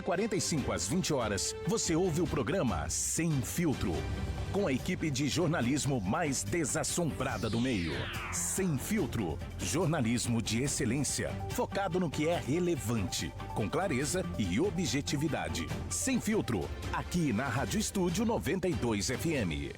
7h45 às 20 horas, você ouve o programa Sem Filtro, com a equipe de jornalismo mais desassombrada do meio. Sem Filtro, jornalismo de excelência, focado no que é relevante, com clareza e objetividade. Sem Filtro, aqui na Rádio Estúdio 92 FM.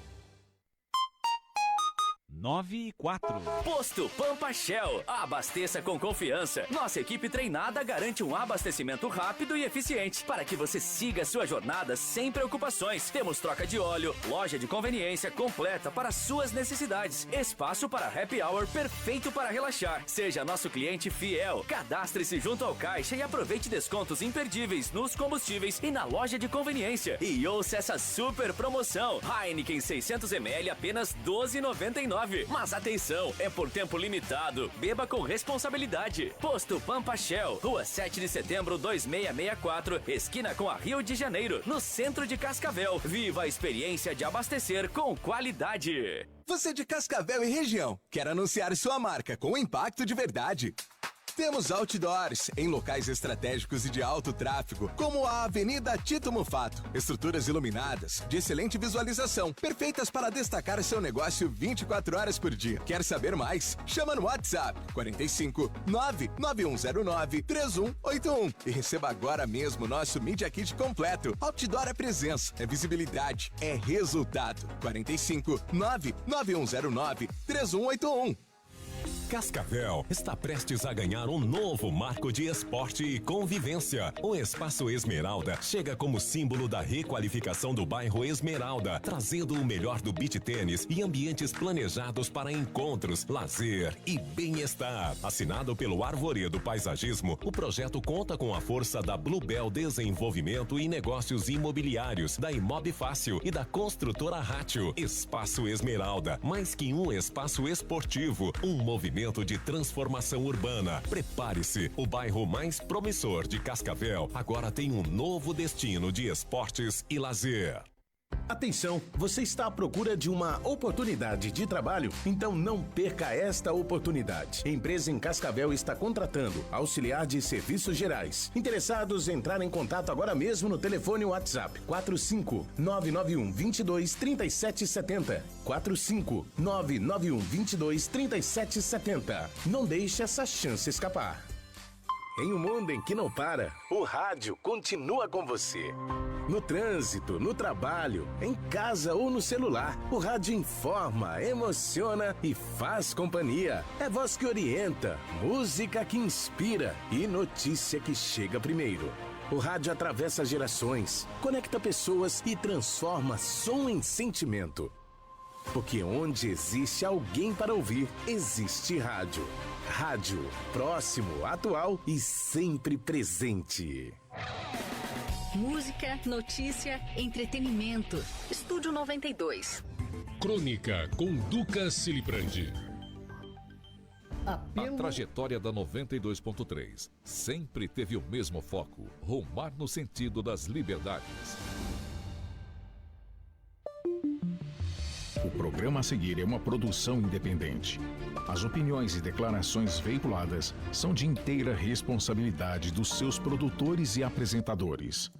9:04. Posto Pampa Shell. Abasteça com confiança. Nossa equipe treinada garante um abastecimento rápido e eficiente para que você siga sua jornada sem preocupações. Temos troca de óleo, loja de conveniência completa para suas necessidades, espaço para happy hour perfeito para relaxar. Seja nosso cliente fiel. Cadastre-se junto ao caixa e aproveite descontos imperdíveis nos combustíveis e na loja de conveniência. E ouça essa super promoção. Heineken 600ml apenas R$12,99. Mas atenção, é por tempo limitado. Beba com responsabilidade. Posto Pampa Shell, Rua 7 de Setembro 2664, esquina com a Rio de Janeiro, no centro de Cascavel. Viva a experiência de abastecer com qualidade. Você de Cascavel e região, quer anunciar sua marca com impacto de verdade? Temos outdoors em locais estratégicos e de alto tráfego, como a Avenida Tito Mufato. Estruturas iluminadas, de excelente visualização, perfeitas para destacar seu negócio 24 horas por dia. Quer saber mais? Chama no WhatsApp 45 99109 3181 e receba agora mesmo nosso Media Kit completo. Outdoor é presença, é visibilidade, é resultado. 45 99109 3181. Cascavel está prestes a ganhar um novo marco de esporte e convivência. O Espaço Esmeralda chega como símbolo da requalificação do bairro Esmeralda, trazendo o melhor do beach tênis e ambientes planejados para encontros, lazer e bem-estar. Assinado pelo Arvoredo Paisagismo, o projeto conta com a força da Bluebell Desenvolvimento e Negócios Imobiliários, da Imob Fácil e da construtora Rátio. Espaço Esmeralda, mais que um espaço esportivo, um movimento de transformação urbana. Prepare-se, o bairro mais promissor de Cascavel agora tem um novo destino de esportes e lazer. Atenção, você está à procura de uma oportunidade de trabalho? Então não perca esta oportunidade. A empresa em Cascavel está contratando auxiliar de serviços gerais. Interessados, entrar em contato agora mesmo no telefone WhatsApp 45 991 22 37 70. 45 991 22 37 70. Não deixe essa chance escapar. Em um mundo em que não para, o rádio continua com você. No trânsito, no trabalho, em casa ou no celular, o rádio informa, emociona e faz companhia. É voz que orienta, música que inspira e notícia que chega primeiro. O rádio atravessa gerações, conecta pessoas e transforma som em sentimento. Porque onde existe alguém para ouvir, existe rádio. Rádio, próximo, atual e sempre presente. Música, notícia, entretenimento. Estúdio 92. Crônica com Duca Silibrandi. A trajetória da 92.3 sempre teve o mesmo foco: rumar no sentido das liberdades. O programa a seguir é uma produção independente. As opiniões e declarações veiculadas são de inteira responsabilidade dos seus produtores e apresentadores.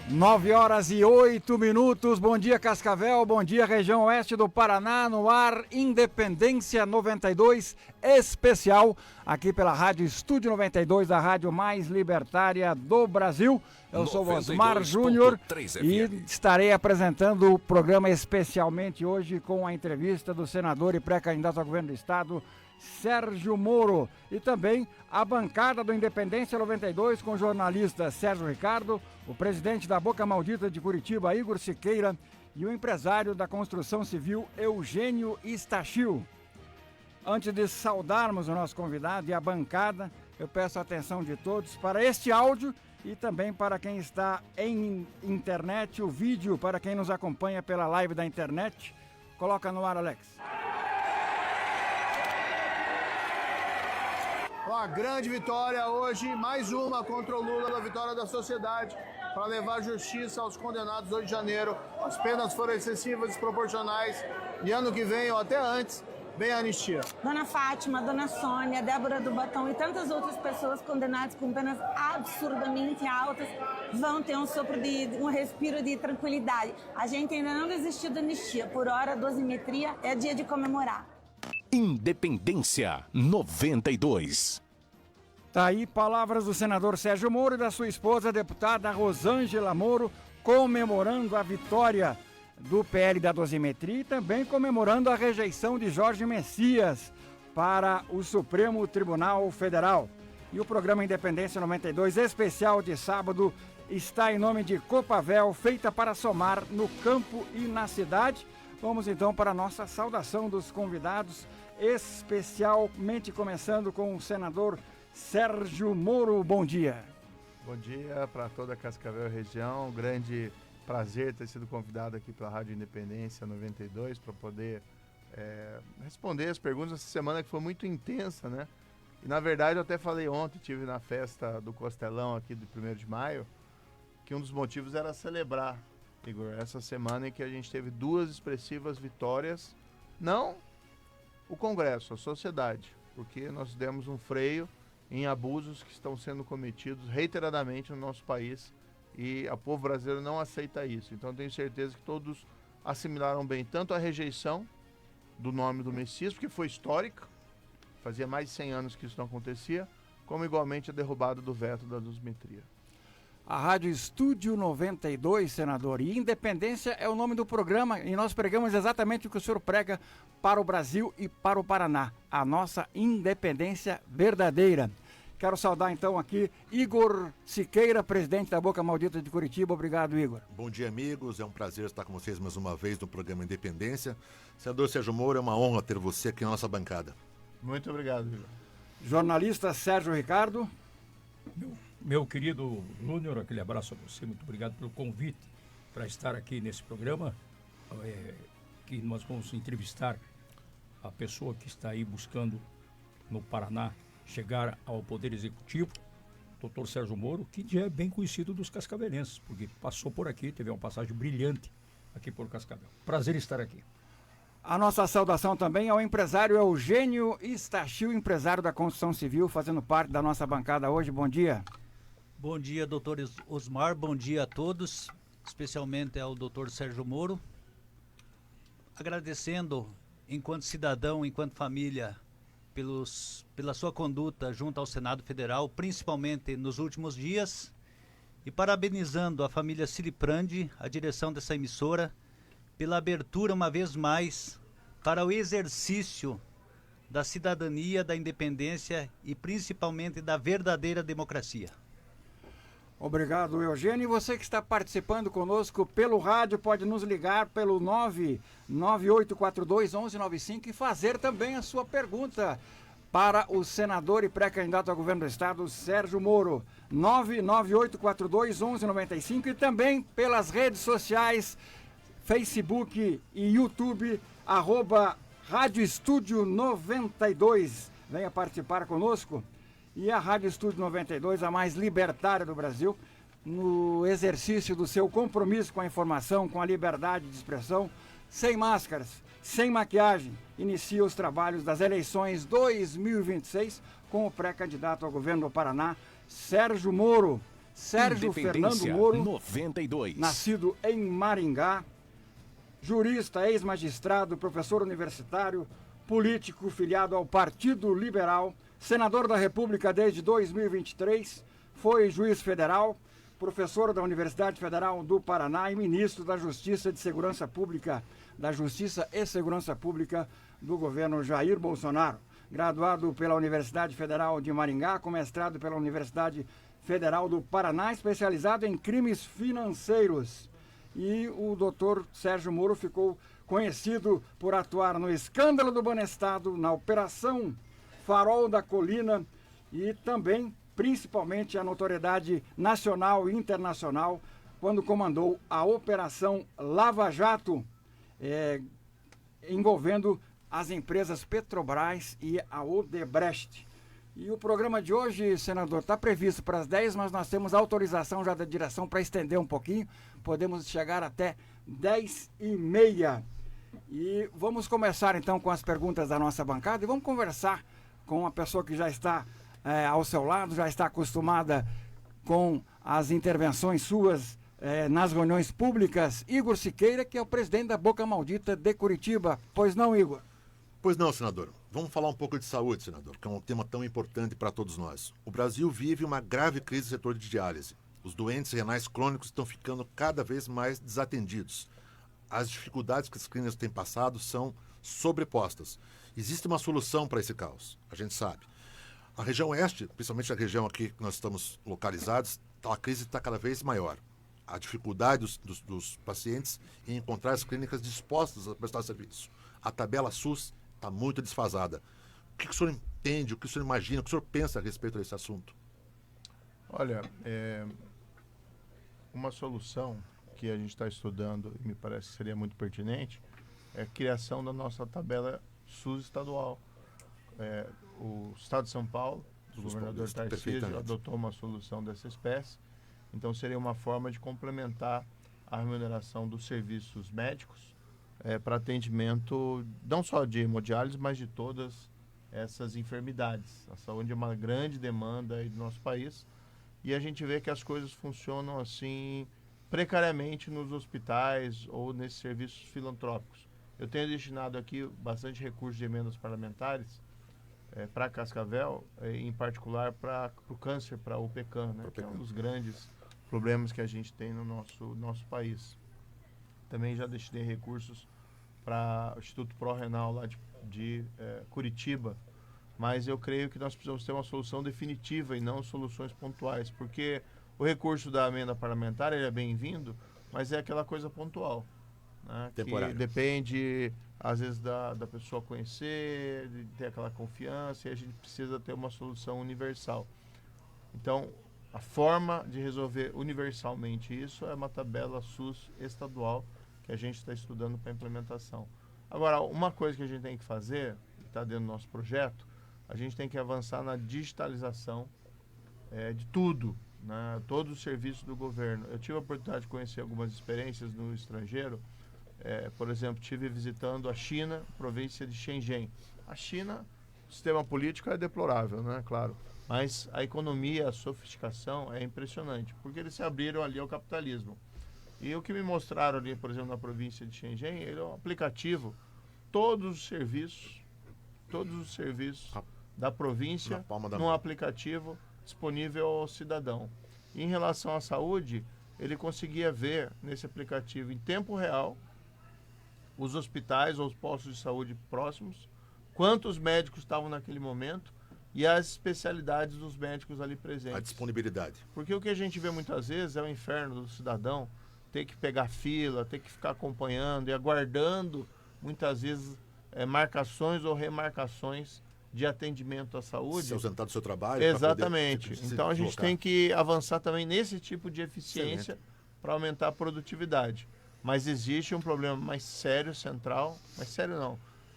Nove horas e 8 minutos. Bom dia, Cascavel. Bom dia, região oeste do Paraná. No ar, Independência 92 especial, aqui pela Rádio Estúdio 92, a rádio mais libertária do Brasil. Eu sou o Osmar Júnior e estarei apresentando o programa especialmente hoje com a entrevista do senador e pré-candidato ao governo do estado, Sérgio Moro, e também a bancada do Independência 92 com o jornalista Sérgio Ricardo, o presidente da Boca Maldita de Curitiba, Igor Siqueira, e o empresário da construção civil, Eugênio Stachil. Antes de saudarmos o nosso convidado e a bancada, eu peço a atenção de todos para este áudio e também para quem está em internet, o vídeo para quem nos acompanha pela live da internet. Coloca no ar, Alex. Uma grande vitória hoje, mais uma contra o Lula, a vitória da sociedade, para levar justiça aos condenados 8 de janeiro. As penas foram excessivas, desproporcionais, e ano que vem, ou até antes, vem a anistia. Dona Fátima, Dona Sônia, Débora do Batom e tantas outras pessoas condenadas com penas absurdamente altas vão ter um sopro um respiro de tranquilidade. A gente ainda não desistiu da anistia. Por hora, dosimetria é dia de comemorar. Independência 92. Tá aí palavras do senador Sérgio Moro e da sua esposa, a deputada Rosângela Moro, comemorando a vitória do PL da dosimetria e também comemorando a rejeição de Jorge Messias para o Supremo Tribunal Federal. E o programa Independência 92 especial de sábado está em nome de Copavel, feita para somar no campo e na cidade. Vamos então para a nossa saudação dos convidados, especialmente começando com o senador Sérgio Moro. Bom dia. Bom dia para toda a Cascavel região, grande prazer ter sido convidado aqui pela Rádio Independência 92 para poder responder as perguntas essa semana que foi muito intensa, né? E na verdade eu até falei ontem, tive na festa do Costelão aqui do 1º de maio, que um dos motivos era celebrar, Igor, essa semana em que a gente teve 2 expressivas vitórias, não o Congresso, a sociedade, porque nós demos um freio em abusos que estão sendo cometidos reiteradamente no nosso país e o povo brasileiro não aceita isso. Então eu tenho certeza que todos assimilaram bem tanto a rejeição do nome do Messias, porque foi histórica, fazia mais de 100 anos que isso não acontecia, como igualmente a derrubada do veto da dosimetria. A Rádio Estúdio 92, senador, e Independência é o nome do programa e nós pregamos exatamente o que o senhor prega para o Brasil e para o Paraná, a nossa independência verdadeira. Quero saudar então aqui Igor Siqueira, presidente da Boca Maldita de Curitiba. Obrigado, Igor. Bom dia, amigos. É um prazer estar com vocês mais uma vez no programa Independência. Senador Sérgio Moro, é uma honra ter você aqui na nossa bancada. Muito obrigado, Igor. Jornalista Sérgio Ricardo. Meu querido Júnior, aquele abraço a você. Muito obrigado pelo convite para estar aqui nesse programa, que nós vamos entrevistar a pessoa que está aí buscando no Paraná chegar ao Poder Executivo, Dr. Sérgio Moro, que já é bem conhecido dos cascavelenses, porque passou por aqui, teve uma passagem brilhante aqui por Cascavel. Prazer estar aqui. A nossa saudação também ao empresário Eugênio Stachil, empresário da construção civil, fazendo parte da nossa bancada hoje. Bom dia. Bom dia, doutor Osmar, bom dia a todos, especialmente ao doutor Sérgio Moro. Agradecendo, enquanto cidadão, enquanto família, pela sua conduta junto ao Senado Federal, principalmente nos últimos dias, e parabenizando a família Siliprandi, a direção dessa emissora, pela abertura uma vez mais para o exercício da cidadania, da independência e principalmente da verdadeira democracia. Obrigado, Eugênio. E você que está participando conosco pelo rádio pode nos ligar pelo 99842-1195 e fazer também a sua pergunta para o senador e pré-candidato ao governo do estado, Sérgio Moro. 99842-1195 e também pelas redes sociais, Facebook e YouTube, @Rádio Estúdio 92. Venha participar conosco. E a Rádio Estúdio 92, a mais libertária do Brasil, no exercício do seu compromisso com a informação, com a liberdade de expressão, sem máscaras, sem maquiagem, inicia os trabalhos das eleições 2026 com o pré-candidato ao governo do Paraná, Sérgio Moro. Sérgio Fernando Moro, 92. Nascido em Maringá, jurista, ex-magistrado, professor universitário, político filiado ao Partido Liberal, senador da República desde 2023, foi juiz federal, professor da Universidade Federal do Paraná e ministro da Justiça e Segurança Pública do governo Jair Bolsonaro. Graduado pela Universidade Federal de Maringá, com mestrado pela Universidade Federal do Paraná, especializado em crimes financeiros. E o doutor Sérgio Moro ficou conhecido por atuar no escândalo do Banestado, na Operação Farol da Colina e também, principalmente, a notoriedade nacional e internacional quando comandou a Operação Lava Jato, envolvendo as empresas Petrobras e a Odebrecht. E o programa de hoje, senador, está previsto para as 10, mas nós temos autorização já da direção para estender um pouquinho. Podemos chegar até 10h30. E vamos começar então com as perguntas da nossa bancada e vamos conversar com uma pessoa que já está ao seu lado, já está acostumada com as intervenções suas nas reuniões públicas. Igor Siqueira, que é o presidente da Boca Maldita de Curitiba. Pois não, Igor? Pois não, senador. Vamos falar um pouco de saúde, senador, que é um tema tão importante para todos nós. O Brasil vive uma grave crise no setor de diálise. Os doentes renais crônicos estão ficando cada vez mais desatendidos. As dificuldades que as clínicas têm passado são sobrepostas. Existe uma solução para esse caos, a gente sabe. A região oeste, principalmente a região aqui que nós estamos localizados, a crise está cada vez maior. A dificuldade dos pacientes em encontrar as clínicas dispostas a prestar serviço. A tabela SUS está muito desfasada. O que o senhor entende, o que o senhor imagina, o que o senhor pensa a respeito desse assunto? Olha, uma solução que a gente está estudando e me parece que seria muito pertinente é a criação da nossa tabela SUS estadual. O Estado de São Paulo, o governador Tarcísio, adotou uma solução dessa espécie. Então seria uma forma de complementar a remuneração dos serviços médicos para atendimento não só de hemodiálise, mas de todas essas enfermidades. A saúde é uma grande demanda aí do nosso país e a gente vê que as coisas funcionam assim precariamente nos hospitais ou nesses serviços filantrópicos. Eu tenho destinado aqui bastante recursos de emendas parlamentares para Cascavel, em particular para o câncer, para o PECAM, né, que é um dos grandes problemas que a gente tem no nosso país. Também já destinei recursos para o Instituto Pró-Renal lá de Curitiba, mas eu creio que nós precisamos ter uma solução definitiva e não soluções pontuais, porque o recurso da emenda parlamentar ele é bem-vindo, mas é aquela coisa pontual, né, que depende, às vezes, da pessoa conhecer, de ter aquela confiança, e a gente precisa ter uma solução universal. Então, a forma de resolver universalmente isso é uma tabela SUS estadual que a gente está estudando para implementação. Agora, uma coisa que a gente tem que fazer, que está dentro do nosso projeto, a gente tem que avançar na digitalização de tudo, né, todos os serviços do governo. Eu tive a oportunidade de conhecer algumas experiências no estrangeiro. Por exemplo, estive visitando a China, província de Shenzhen. A China, o sistema político é deplorável, né, claro. Mas a economia, a sofisticação é impressionante, porque eles se abriram ali ao capitalismo. E o que me mostraram ali, por exemplo, na província de Shenzhen, ele é um aplicativo, todos os serviços da província num aplicativo disponível ao cidadão. E em relação à saúde, ele conseguia ver nesse aplicativo em tempo real os hospitais ou os postos de saúde próximos, quantos médicos estavam naquele momento e as especialidades dos médicos ali presentes. A disponibilidade. Porque o que a gente vê muitas vezes é o inferno do cidadão ter que pegar fila, ter que ficar acompanhando e aguardando, muitas vezes, marcações ou remarcações de atendimento à saúde. Se ausentar do seu trabalho. Exatamente. Então a gente tem que avançar também nesse tipo de eficiência para aumentar a produtividade. Mas existe um problema mais sério, central,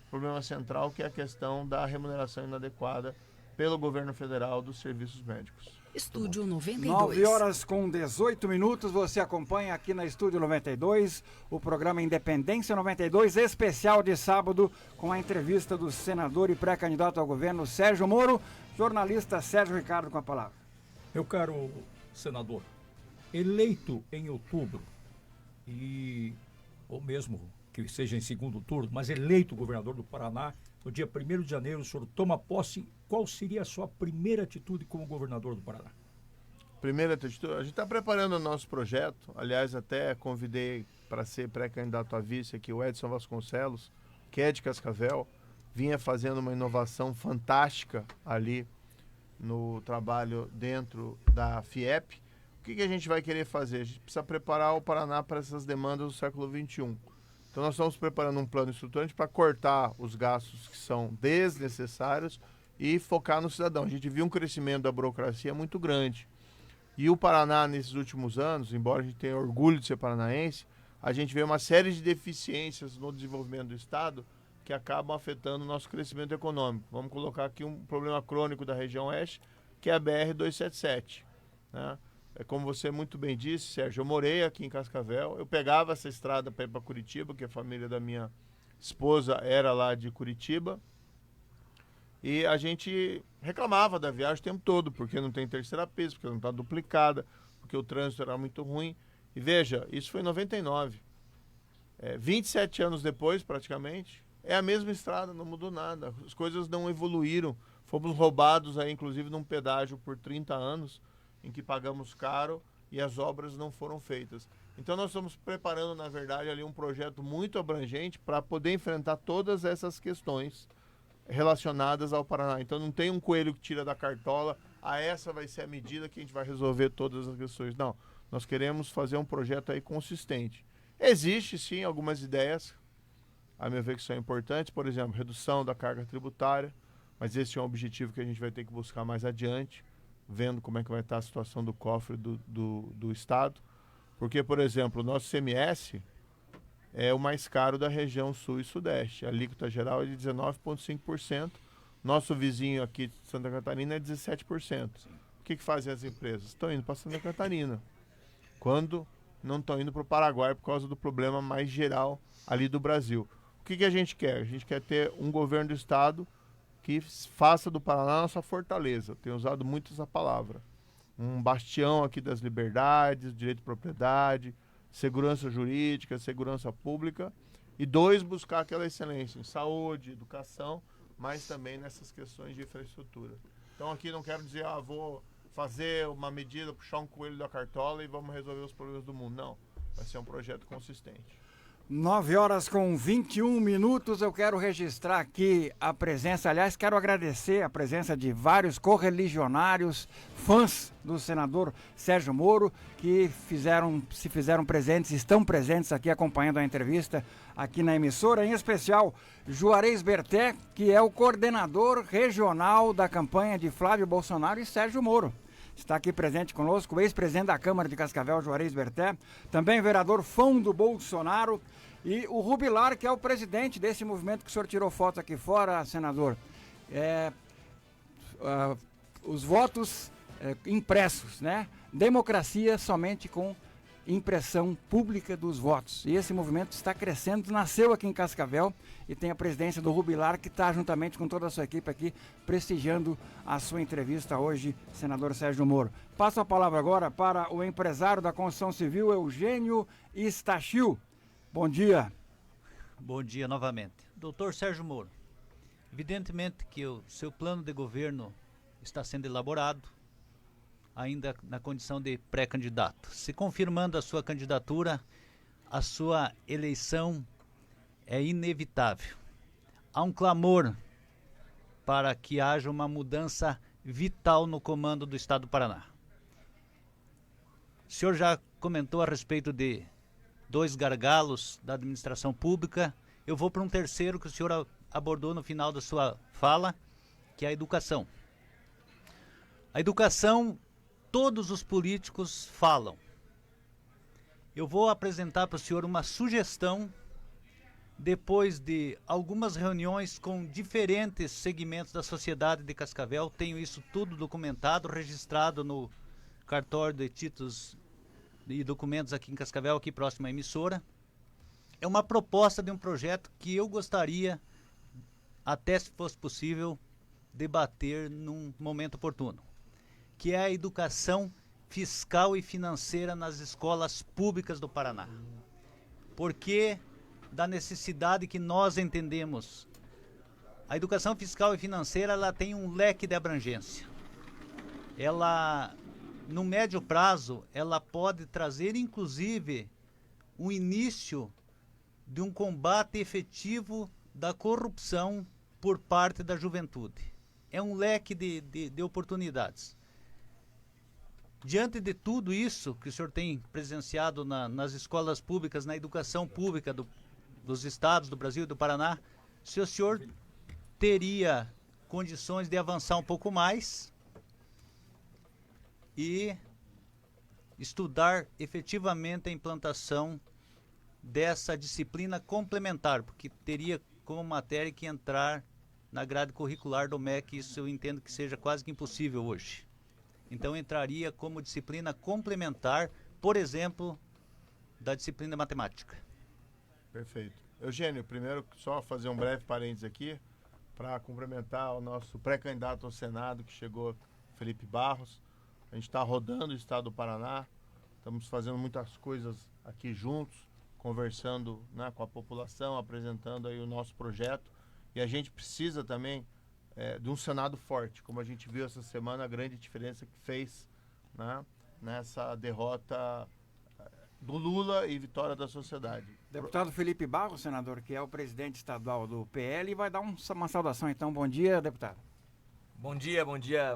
problema central, que é a questão da remuneração inadequada pelo governo federal dos serviços médicos. Estúdio 92. 9h18, você acompanha aqui na Estúdio 92 o programa Independência 92, especial de sábado, com a entrevista do senador e pré-candidato ao governo Sérgio Moro. Jornalista Sérgio Ricardo com a palavra. Meu caro senador, eleito em outubro, ou mesmo que seja em segundo turno, mas eleito governador do Paraná, no dia 1º de janeiro, o senhor toma posse. Qual seria a sua primeira atitude como governador do Paraná? Primeira atitude? A gente está preparando o nosso projeto. Aliás, até convidei para ser pré-candidato a vice aqui o Edson Vasconcelos, que é de Cascavel, vinha fazendo uma inovação fantástica ali no trabalho dentro da FIEP. O que a gente vai querer fazer? A gente precisa preparar o Paraná para essas demandas do século XXI. Então nós estamos preparando um plano estruturante para cortar os gastos que são desnecessários e focar no cidadão. A gente viu um crescimento da burocracia muito grande. E o Paraná, nesses últimos anos, embora a gente tenha orgulho de ser paranaense, a gente vê uma série de deficiências no desenvolvimento do Estado que acabam afetando o nosso crescimento econômico. Vamos colocar aqui um problema crônico da região oeste, que é a BR-277. Né? É como você muito bem disse, Sérgio, eu morei aqui em Cascavel, eu pegava essa estrada para ir para Curitiba, que a família da minha esposa era lá de Curitiba, e a gente reclamava da viagem o tempo todo, porque não tem terceira pista, porque não está duplicada, porque o trânsito era muito ruim. E veja, isso foi em 99. 27 anos depois, praticamente, é a mesma estrada, não mudou nada. As coisas não evoluíram. Fomos roubados aí, inclusive, num pedágio por 30 anos, em que pagamos caro e as obras não foram feitas. Então nós estamos preparando, na verdade, ali um projeto muito abrangente para poder enfrentar todas essas questões relacionadas ao Paraná. Então não tem um coelho que tira da cartola, essa vai ser a medida que a gente vai resolver todas as questões. Não, nós queremos fazer um projeto aí consistente. Existe sim algumas ideias, a meu ver, que são importantes, por exemplo, redução da carga tributária, mas esse é um objetivo que a gente vai ter que buscar mais adiante, vendo como é que vai estar a situação do cofre do Estado. Porque, por exemplo, o nosso CMS é o mais caro da região sul e sudeste. A alíquota geral é de 19,5%. Nosso vizinho aqui de Santa Catarina é 17%. O que fazem as empresas? Estão indo para Santa Catarina, quando não estão indo para o Paraguai por causa do problema mais geral ali do Brasil. O que a gente quer? A gente quer ter um governo do Estado que faça do Paraná nossa fortaleza. Eu tenho usado muito essa palavra. Um bastião aqui das liberdades, direito de propriedade, segurança jurídica, segurança pública. E 2, buscar aquela excelência em saúde, educação, mas também nessas questões de infraestrutura. Então aqui não quero dizer, vou fazer uma medida, puxar um coelho da cartola e vamos resolver os problemas do mundo. Não, vai ser um projeto consistente. 9h21. Eu quero registrar aqui a presença, aliás, quero agradecer a presença de vários correligionários, fãs do senador Sérgio Moro, que se fizeram presentes, estão presentes aqui acompanhando a entrevista aqui na emissora, em especial Juarez Berté, que é o coordenador regional da campanha de Flávio Bolsonaro e Sérgio Moro. Está aqui presente conosco o ex-presidente da Câmara de Cascavel, Juarez Berté, também vereador fã do Bolsonaro, e o Rubilar, que é o presidente desse movimento que o senhor tirou foto aqui fora, senador. Os votos impressos, né? Democracia somente com impressão pública dos votos. E esse movimento está crescendo, nasceu aqui em Cascavel e tem a presidência do Rubilar, que está juntamente com toda a sua equipe aqui prestigiando a sua entrevista hoje, senador Sérgio Moro. Passo a palavra agora para o empresário da construção civil, Eugênio Stachil. Bom dia. Bom dia novamente. Doutor Sérgio Moro, evidentemente que o seu plano de governo está sendo elaborado, ainda na condição de pré-candidato. Se confirmando a sua candidatura, a sua eleição é inevitável. Há um clamor para que haja uma mudança vital no comando do Estado do Paraná. O senhor já comentou a respeito de 2 gargalos da administração pública. Eu vou para um terceiro que o senhor abordou no final da sua fala, que é a educação. A educação, todos os políticos falam. Eu vou apresentar para o senhor uma sugestão, depois de algumas reuniões com diferentes segmentos da sociedade de Cascavel. Tenho isso tudo documentado, registrado no cartório de títulos e documentos aqui em Cascavel, aqui próximo à emissora. É uma proposta de um projeto que eu gostaria, até se fosse possível, debater num momento oportuno, que é a educação fiscal e financeira nas escolas públicas do Paraná. Porque da necessidade que nós entendemos, a educação fiscal e financeira, ela tem um leque de abrangência. Ela, no médio prazo, ela pode trazer, inclusive, um início de um combate efetivo da corrupção por parte da juventude. É um leque de oportunidades. Diante de tudo isso que o senhor tem presenciado nas escolas públicas, na educação pública dos estados do Brasil e do Paraná, se o senhor teria condições de avançar um pouco mais e estudar efetivamente a implantação dessa disciplina complementar, porque teria como matéria que entrar na grade curricular do MEC. Isso eu entendo que seja quase que impossível hoje. Então entraria como disciplina complementar, por exemplo, da disciplina matemática. Perfeito. Eugênio, primeiro só fazer um breve parênteses aqui para cumprimentar o nosso pré-candidato ao Senado que chegou, Felipe Barros. A gente está rodando o estado do Paraná, estamos fazendo muitas coisas aqui juntos, conversando, né, com a população, apresentando aí o nosso projeto. E a gente precisa também de um Senado forte, como a gente viu essa semana, a grande diferença que fez, né, nessa derrota do Lula e vitória da sociedade. Deputado Felipe Barros, senador, que é o presidente estadual do PL, vai dar uma saudação então. Bom dia, deputado. Bom dia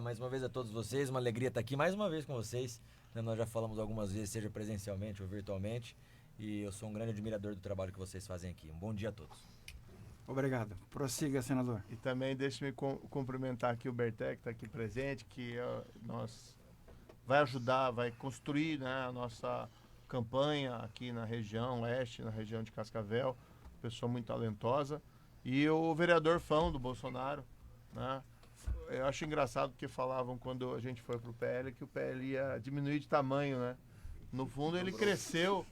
mais uma vez a todos vocês. Uma alegria estar aqui mais uma vez com vocês. Nós já falamos algumas vezes, seja presencialmente ou virtualmente, e eu sou um grande admirador do trabalho que vocês fazem aqui. Um bom dia a todos. Obrigado. Prossiga, senador. E também deixe-me cumprimentar aqui o Berté, que está aqui presente, que nós vai ajudar, vai construir, né, a nossa campanha aqui na região leste, na região de Cascavel, pessoa muito talentosa. E o vereador Fão do Bolsonaro, né? Eu acho engraçado porque falavam quando a gente foi pro PL que o PL ia diminuir de tamanho, né? No fundo ele cresceu,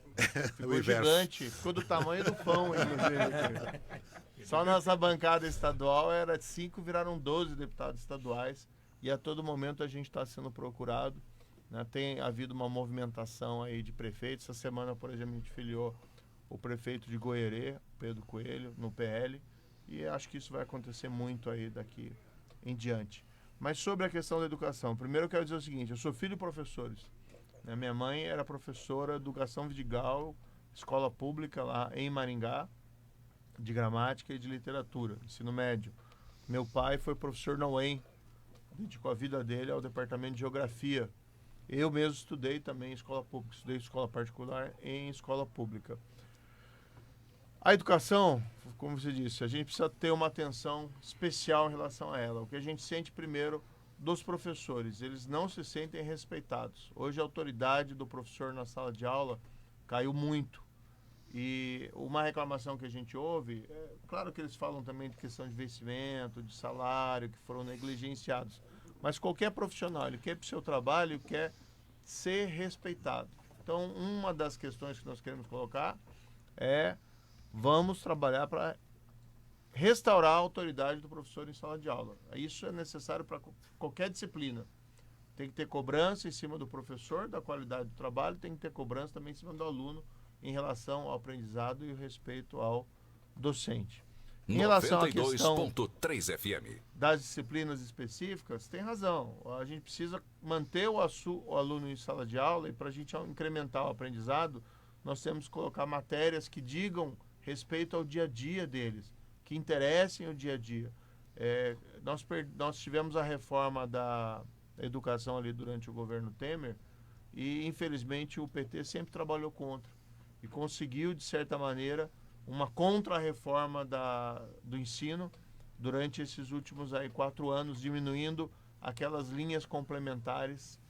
ficou gigante, ficou do tamanho do Fão, inclusive. Só nossa bancada estadual era de 5, viraram 12 deputados estaduais e a todo momento a gente está sendo procurado, né? Tem havido uma movimentação aí de prefeitos. Essa semana, por exemplo, a gente filiou o prefeito de Goierê, Pedro Coelho, no PL, e acho que isso vai acontecer muito aí daqui em diante. Mas sobre a questão da educação, primeiro eu quero dizer o seguinte: eu sou filho de professores, né? Minha mãe era professora do Gastão Vidigal, escola pública lá em Maringá, de gramática e de literatura, ensino médio. Meu pai foi professor na UEM, dedicou a vida dele ao departamento de geografia. Eu mesmo estudei também em escola pública, estudei escola particular em escola pública. A educação, como você disse, a gente precisa ter uma atenção especial em relação a ela. O que a gente sente primeiro dos professores, eles não se sentem respeitados. Hoje a autoridade do professor na sala de aula caiu muito. E uma reclamação que a gente ouve, claro que eles falam também de questão de vencimento, de salário, que foram negligenciados. Mas qualquer profissional, ele quer para o seu trabalho, quer ser respeitado. Então, uma das questões que nós queremos colocar é: vamos trabalhar para restaurar a autoridade do professor em sala de aula. Isso é necessário para qualquer disciplina. Tem que ter cobrança em cima do professor, da qualidade do trabalho, tem que ter cobrança também em cima do aluno em relação ao aprendizado e o respeito ao docente. Em relação à questão 92.3 FM das disciplinas específicas, tem razão. A gente precisa manter o aluno em sala de aula, e para a gente incrementar o aprendizado, nós temos que colocar matérias que digam respeito ao dia a dia deles, que interessem o dia a dia. Nós tivemos a reforma da educação ali durante o governo Temer e, infelizmente, o PT sempre trabalhou contra e conseguiu, de certa maneira, uma contra-reforma do ensino durante esses últimos 4 anos, diminuindo aquelas linhas complementares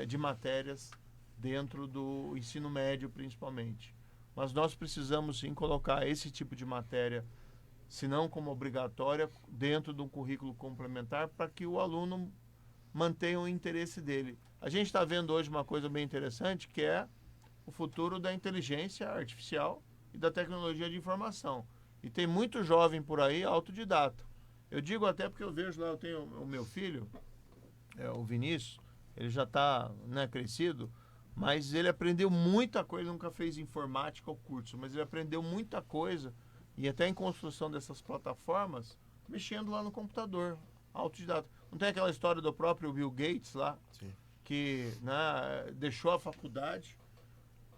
de matérias dentro do ensino médio, principalmente. Mas nós precisamos, sim, colocar esse tipo de matéria, se não como obrigatória, dentro de um currículo complementar, para que o aluno mantenha o interesse dele. A gente está vendo hoje uma coisa bem interessante, que é o futuro da inteligência artificial e da tecnologia de informação. E tem muito jovem por aí autodidata. Eu digo até porque eu vejo lá, eu tenho o meu filho, o Vinícius, ele já está, né, crescido, mas ele aprendeu muita coisa, nunca fez informática ou curso, mas ele aprendeu muita coisa, e até em construção dessas plataformas, mexendo lá no computador, autodidata. Não tem aquela história do próprio Bill Gates lá, sim, que, né, deixou a faculdade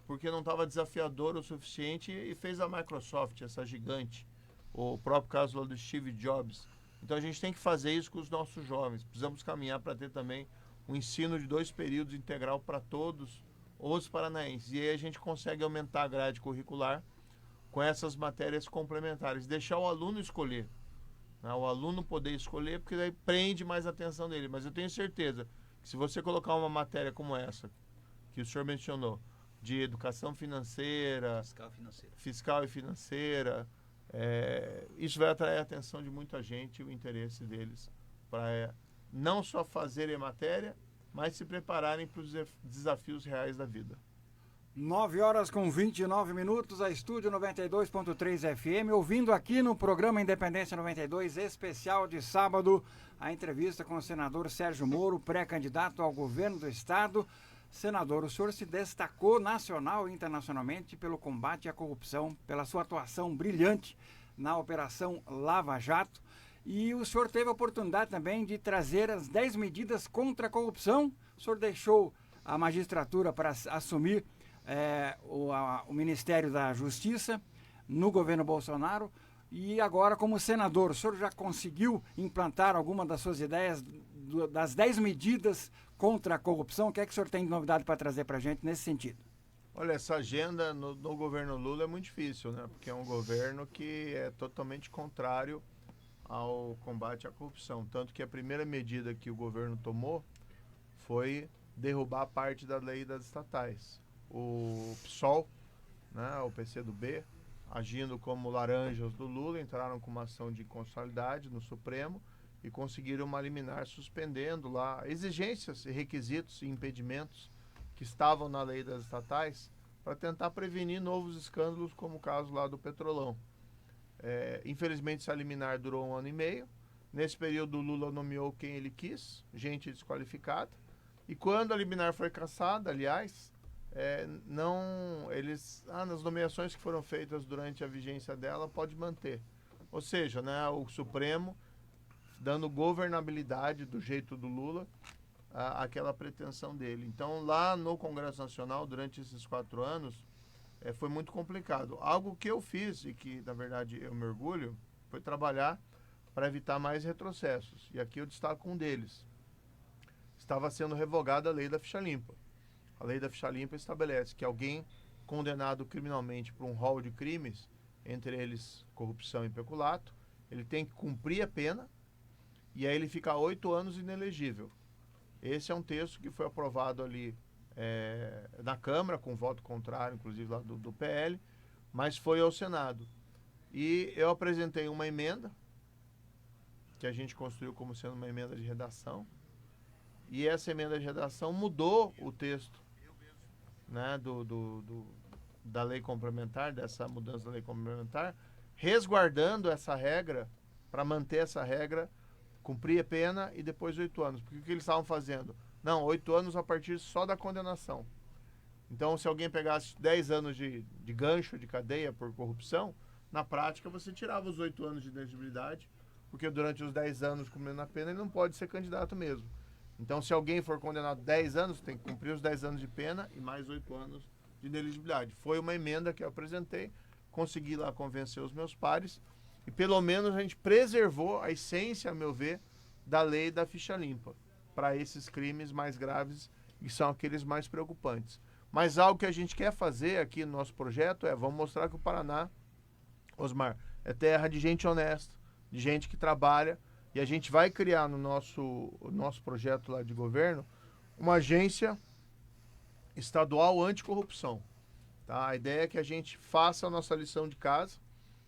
porque não estava desafiador o suficiente e fez a Microsoft, essa gigante. O próprio caso lá do Steve Jobs. Então a gente tem que fazer isso com os nossos jovens. Precisamos caminhar para ter também um ensino de 2 períodos integral para todos os paranaenses. E aí a gente consegue aumentar a grade curricular com essas matérias complementares. Deixar o aluno escolher. Né? O aluno poder escolher, porque daí prende mais a atenção dele. Mas eu tenho certeza que se você colocar uma matéria como essa, que o senhor mencionou, de educação financeira, fiscal e financeira, Isso vai atrair a atenção de muita gente e o interesse deles para não só fazerem matéria, mas se prepararem para os desafios reais da vida. 9h29, a Estúdio 92.3 FM, ouvindo aqui no programa Independência 92, especial de sábado, a entrevista com o senador Sérgio Moro, pré-candidato ao governo do estado. Senador, o senhor se destacou nacional e internacionalmente pelo combate à corrupção, pela sua atuação brilhante na Operação Lava Jato, e o senhor teve a oportunidade também de trazer as 10 medidas contra a corrupção. O senhor deixou a magistratura para assumir o Ministério da Justiça no governo Bolsonaro, e agora, como senador, o senhor já conseguiu implantar alguma das suas ideias das 10 medidas contra a corrupção? O que é que o senhor tem de novidade para trazer para a gente nesse sentido? Olha, essa agenda no governo Lula é muito difícil, né? Porque é um governo que é totalmente contrário ao combate à corrupção. Tanto que a primeira medida que o governo tomou foi derrubar parte da lei das estatais. O PSOL, né, o PCdoB, agindo como laranjas do Lula, entraram com uma ação de inconstitucionalidade no Supremo e conseguiram uma liminar suspendendo lá exigências, requisitos e impedimentos que estavam na lei das estatais para tentar prevenir novos escândalos, como o caso lá do Petrolão. Infelizmente, essa liminar durou 1 ano e meio. Nesse período, o Lula nomeou quem ele quis, gente desqualificada. E quando a liminar foi cassada, aliás, nas nomeações que foram feitas durante a vigência dela, pode manter. Ou seja, né, o Supremo dando governabilidade do jeito do Lula àquela pretensão dele. Então, lá no Congresso Nacional, durante esses 4 anos, foi muito complicado. Algo que eu fiz e que, na verdade, eu me orgulho, foi trabalhar para evitar mais retrocessos. E aqui eu destaco um deles. Estava sendo revogada a lei da ficha limpa. A lei da ficha limpa estabelece que alguém condenado criminalmente por um rol de crimes, entre eles corrupção e peculato, ele tem que cumprir a pena e aí ele fica 8 anos inelegível. Esse é um texto que foi aprovado ali na Câmara, com voto contrário, inclusive lá do PL, mas foi ao Senado. E eu apresentei uma emenda, que a gente construiu como sendo uma emenda de redação, e essa emenda de redação mudou o texto, né, da lei complementar, dessa mudança da lei complementar, resguardando essa regra, para manter essa regra, cumprir a pena e depois 8 anos. Porque o que eles estavam fazendo? Não, 8 anos a partir só da condenação. Então, se alguém pegasse 10 anos de gancho, de cadeia por corrupção, na prática você tirava os 8 anos de inelegibilidade, porque durante os 10 anos cumprindo a pena ele não pode ser candidato mesmo. Então, se alguém for condenado 10 anos, tem que cumprir os 10 anos de pena e mais 8 anos de inelegibilidade. Foi uma emenda que eu apresentei, consegui lá convencer os meus pares e pelo menos a gente preservou a essência, a meu ver, da lei da ficha limpa para esses crimes mais graves e são aqueles mais preocupantes. Mas algo que a gente quer fazer aqui no nosso projeto vamos mostrar que o Paraná, Osmar, é terra de gente honesta, de gente que trabalha, e a gente vai criar no nosso projeto lá de governo uma agência estadual anticorrupção. Tá? A ideia é que a gente faça a nossa lição de casa,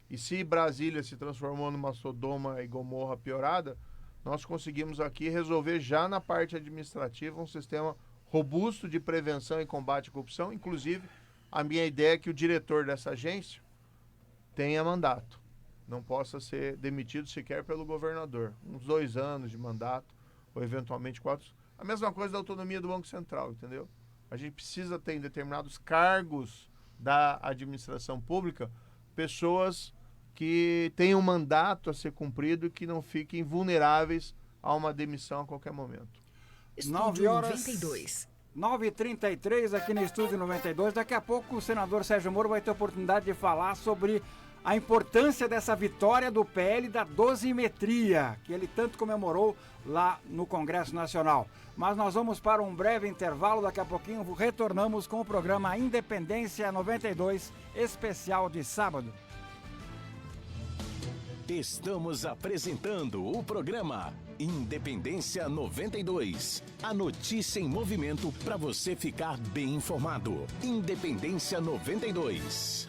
e se Brasília se transformou numa Sodoma e Gomorra piorada, nós conseguimos aqui resolver já na parte administrativa um sistema robusto de prevenção e combate à corrupção. Inclusive, a minha ideia é que o diretor dessa agência tenha mandato, não possa ser demitido sequer pelo governador. Uns 2 anos de mandato, ou eventualmente 4. A mesma coisa da autonomia do Banco Central, entendeu? A gente precisa ter em determinados cargos da administração pública pessoas que tenham um mandato a ser cumprido e que não fiquem vulneráveis a uma demissão a qualquer momento. 9h33 aqui no Estúdio 92. Daqui a pouco o senador Sérgio Moro vai ter a oportunidade de falar sobre a importância dessa vitória do PL da dosimetria, que ele tanto comemorou lá no Congresso Nacional. Mas nós vamos para um breve intervalo, daqui a pouquinho retornamos com o programa Independência 92, especial de sábado. Estamos apresentando o programa Independência 92. A notícia em movimento para você ficar bem informado. Independência 92.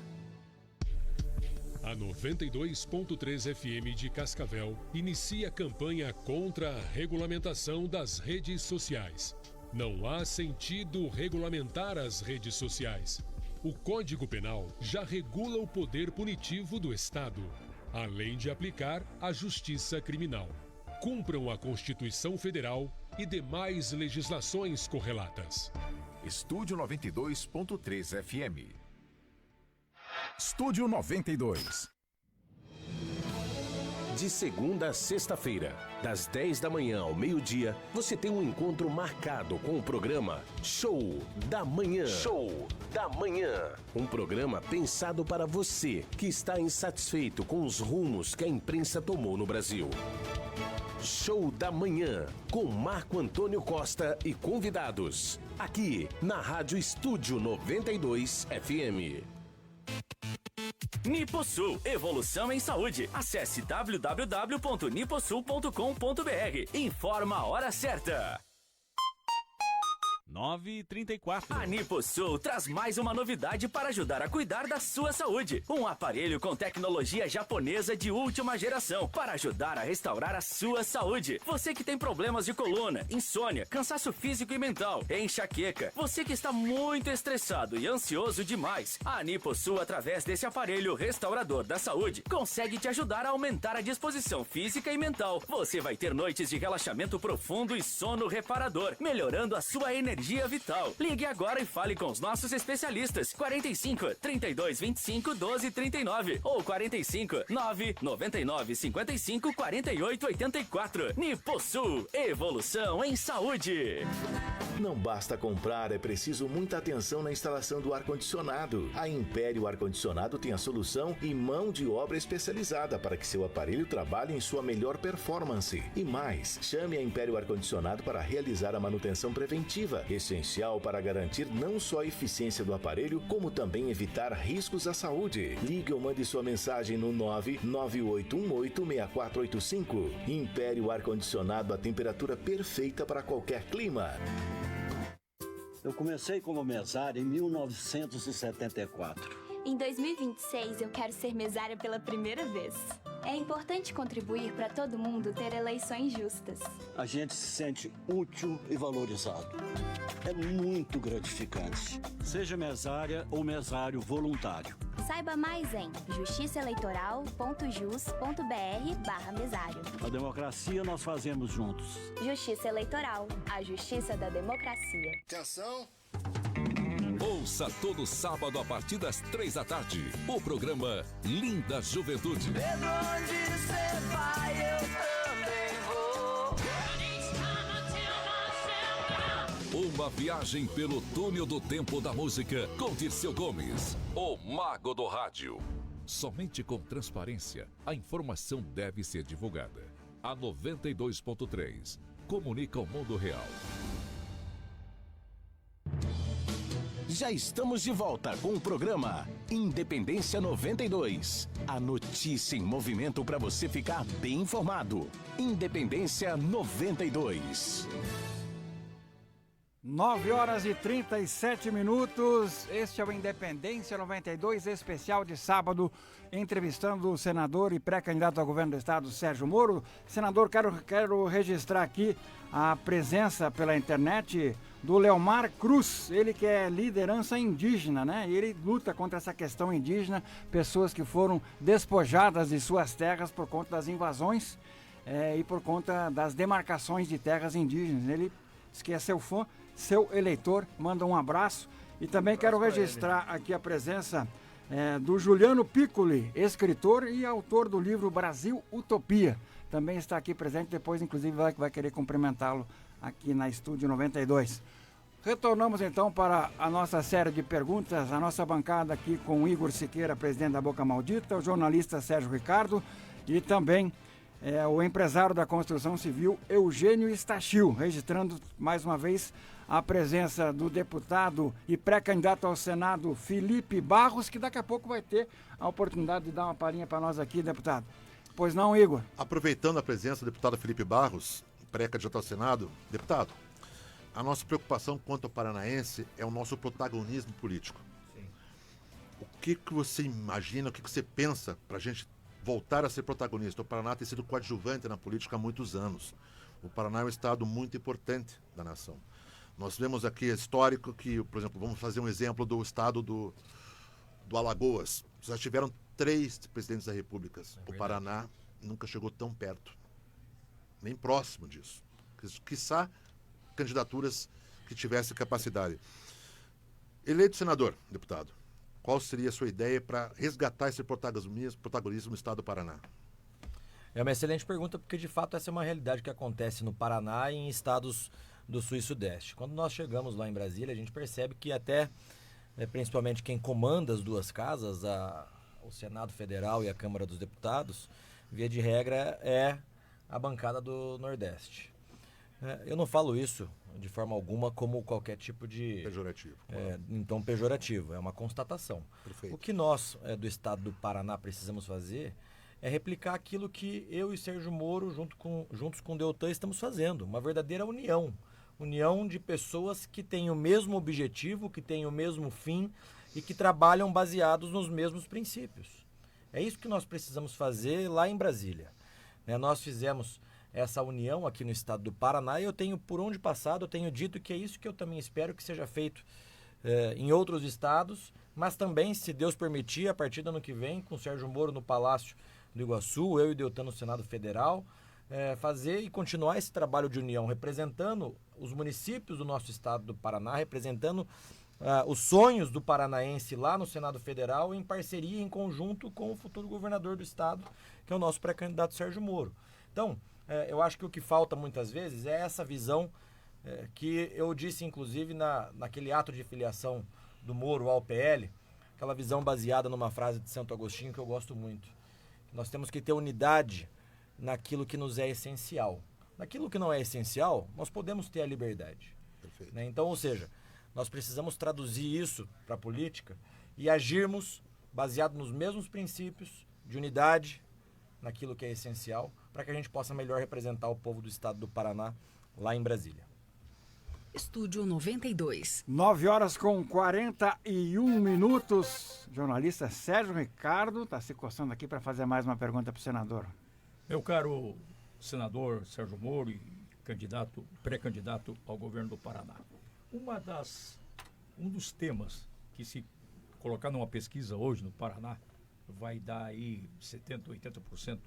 A 92.3 FM de Cascavel inicia a campanha contra a regulamentação das redes sociais. Não há sentido regulamentar as redes sociais. O Código Penal já regula o poder punitivo do Estado, além de aplicar a justiça criminal. Cumpram a Constituição Federal e demais legislações correlatas. Estúdio 92.3 FM. Estúdio 92. De segunda a sexta-feira, das 10 da manhã ao meio-dia, você tem um encontro marcado com o programa Show da Manhã. Show da Manhã. Um programa pensado para você que está insatisfeito com os rumos que a imprensa tomou no Brasil. Show da Manhã, com Marco Antônio Costa e convidados. Aqui, na Rádio Estúdio 92 FM. Niposul, evolução em saúde. Acesse www.niposul.com.br. Informa a hora certa. 9h34. A Niposul traz mais uma novidade para ajudar a cuidar da sua saúde. Um aparelho com tecnologia japonesa de última geração para ajudar a restaurar a sua saúde. Você que tem problemas de coluna, insônia, cansaço físico e mental, enxaqueca, você que está muito estressado e ansioso demais, a Niposul, através desse aparelho restaurador da saúde, consegue te ajudar a aumentar a disposição física e mental. Você vai ter noites de relaxamento profundo e sono reparador, melhorando a sua energia vital. Ligue agora e fale com os nossos especialistas. 45 32 25 12 39 ou 45 9 99 55 48 84. Niposul, evolução em saúde. Não basta comprar, é preciso muita atenção na instalação do ar-condicionado. A Império Ar-Condicionado tem a solução e mão de obra especializada para que seu aparelho trabalhe em sua melhor performance. E mais, chame a Império Ar-Condicionado para realizar a manutenção preventiva, essencial para garantir não só a eficiência do aparelho, como também evitar riscos à saúde. Ligue ou mande sua mensagem no 998186485. Império Ar-Condicionado, a temperatura perfeita para qualquer clima. Eu comecei como mesário em 1974. Em 2026, eu quero ser mesária pela primeira vez. É importante contribuir para todo mundo ter eleições justas. A gente se sente útil e valorizado. É muito gratificante. Seja mesária ou mesário voluntário. Saiba mais em justiçaeleitoral.jus.br/mesário. A democracia nós fazemos juntos. Justiça Eleitoral, a justiça da democracia. Atenção! Ouça todo sábado a partir das 3 da tarde o programa Linda Juventude. Pedro, onde você vai, eu também vou. Uma viagem pelo túnel do tempo da música com Dirceu Gomes, o mago do rádio. Somente com transparência a informação deve ser divulgada. A 92.3 comunica o mundo real. Já estamos de volta com o programa Independência 92. A notícia em movimento para você ficar bem informado. Independência 92. 9h37. Este é o Independência 92, especial de sábado, entrevistando o senador e pré-candidato ao governo do estado, Sérgio Moro. Senador, quero registrar aqui a presença pela internet do Leomar Cruz, ele que é liderança indígena, né? Ele luta contra essa questão indígena, pessoas que foram despojadas de suas terras por conta das invasões e por conta das demarcações de terras indígenas. Ele diz que é seu fã, seu eleitor, manda um abraço. E também quero registrar aqui a presença do Juliano Piccoli, escritor e autor do livro Brasil Utopia. Também está aqui presente, depois inclusive vai querer cumprimentá-lo aqui na Estúdio 92. Retornamos então para a nossa série de perguntas, a nossa bancada aqui com o Igor Siqueira, presidente da Boca Maldita, o jornalista Sérgio Ricardo e também o empresário da construção civil Eugênio Stachil, registrando mais uma vez a presença do deputado e pré-candidato ao Senado Felipe Barros, que daqui a pouco vai ter a oportunidade de dar uma palhinha para nós aqui, deputado. Pois não, Igor? Aproveitando a presença do deputado Felipe Barros, pré-candidato ao Senado, deputado, a nossa preocupação quanto ao paranaense é o nosso protagonismo político. Sim. que você imagina, o que você pensa para a gente voltar a ser protagonista? O Paraná tem sido coadjuvante na política há muitos anos. O Paraná é um estado muito importante da nação. Nós vemos aqui histórico que, por exemplo, vamos fazer um exemplo do estado do Alagoas. Já tiveram 3 presidentes da República. O Paraná nunca chegou tão perto, nem próximo disso. Quiçá candidaturas que tivessem capacidade. Eleito senador, deputado, qual seria a sua ideia para resgatar esse protagonismo no estado do Paraná? É uma excelente pergunta, porque de fato essa é uma realidade que acontece no Paraná e em estados do Sul e Sudeste. Quando nós chegamos lá em Brasília, a gente percebe que até, principalmente quem comanda as duas casas, o Senado Federal e a Câmara dos Deputados, via de regra é a bancada do Nordeste. Eu não falo isso de forma alguma como qualquer tipo de... Pejorativo. Então, pejorativo. É uma constatação. Perfeito. O que nós, do estado do Paraná, precisamos fazer é replicar aquilo que eu e Sérgio Moro, juntos com o Deltan, estamos fazendo. Uma verdadeira união. União de pessoas que têm o mesmo objetivo, que têm o mesmo fim e que trabalham baseados nos mesmos princípios. É isso que nós precisamos fazer lá em Brasília. Nós fizemos essa união aqui no estado do Paraná e eu tenho, por onde passado, eu tenho dito que é isso que eu também espero que seja feito em outros estados, mas também, se Deus permitir, a partir do ano que vem, com o Sérgio Moro no Palácio do Iguaçu, eu e o Deltan no Senado Federal, fazer e continuar esse trabalho de união, representando os municípios do nosso estado do Paraná, representando os sonhos do paranaense lá no Senado Federal, em parceria, em conjunto com o futuro governador do estado, que é o nosso pré-candidato Sérgio Moro. Então, eu acho que o que falta muitas vezes é essa visão que eu disse, inclusive, naquele ato de filiação do Moro ao PL, aquela visão baseada numa frase de Santo Agostinho que eu gosto muito. Nós temos que ter unidade naquilo que nos é essencial. Naquilo que não é essencial, nós podemos ter a liberdade. Perfeito. Então, ou seja, nós precisamos traduzir isso para a política e agirmos baseado nos mesmos princípios de unidade naquilo que é essencial, para que a gente possa melhor representar o povo do estado do Paraná lá em Brasília. Estúdio 92. 9h41. Jornalista Sérgio Ricardo está se coçando aqui para fazer mais uma pergunta para o senador. Meu caro senador Sérgio Moro e pré-candidato ao governo do Paraná. Um dos temas que, se colocar numa pesquisa hoje no Paraná, vai dar aí 70%, 80%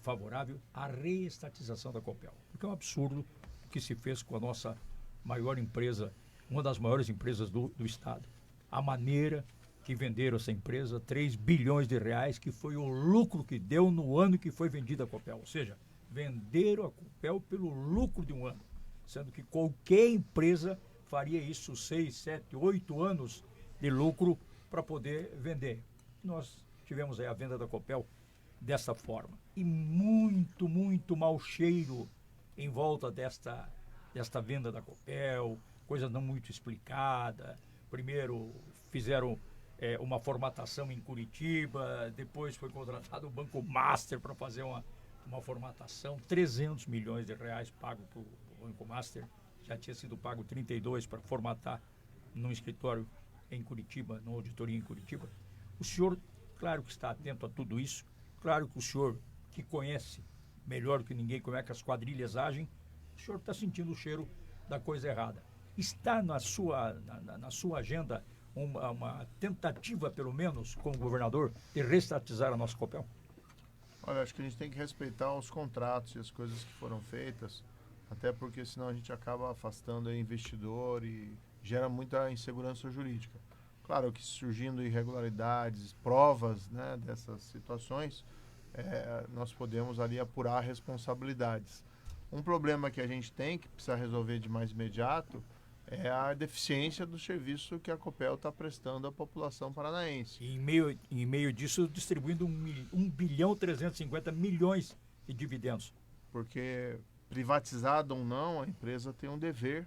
favorável à reestatização da Copel. Porque é um absurdo o que se fez com a nossa maior empresa, uma das maiores empresas do estado. A maneira que venderam essa empresa, 3 bilhões de reais, que foi o lucro que deu no ano que foi vendida a Copel. Ou seja, venderam a Copel pelo lucro de um ano, sendo que qualquer empresa faria isso 6, 7, 8 anos de lucro para poder vender. Nós tivemos aí a venda da Copel dessa forma. E muito, muito mau cheiro em volta desta venda da Copel, coisa não muito explicada. Primeiro fizeram uma formatação em Curitiba, depois foi contratado o Banco Master para fazer uma formatação, 300 milhões de reais pago para o Banco Master, já tinha sido pago 32 para formatar num escritório em Curitiba, numa auditoria em Curitiba. O senhor, claro que está atento a tudo isso, claro que o senhor, que conhece melhor do que ninguém como é que as quadrilhas agem, o senhor está sentindo o cheiro da coisa errada. Está na sua agenda uma tentativa, pelo menos, como governador, de reestatizar a nossa Copel? Olha, acho que a gente tem que respeitar os contratos e as coisas que foram feitas, até porque senão a gente acaba afastando o investidor e gera muita insegurança jurídica. Claro que surgindo irregularidades, provas, né, dessas situações, nós podemos ali apurar responsabilidades. Um problema que a gente tem, que precisa resolver de mais imediato, é a deficiência do serviço que a Copel está prestando à população paranaense. E em meio disso, distribuindo 1,350 bilhão de dividendos. Porque, privatizada ou não, a empresa tem um dever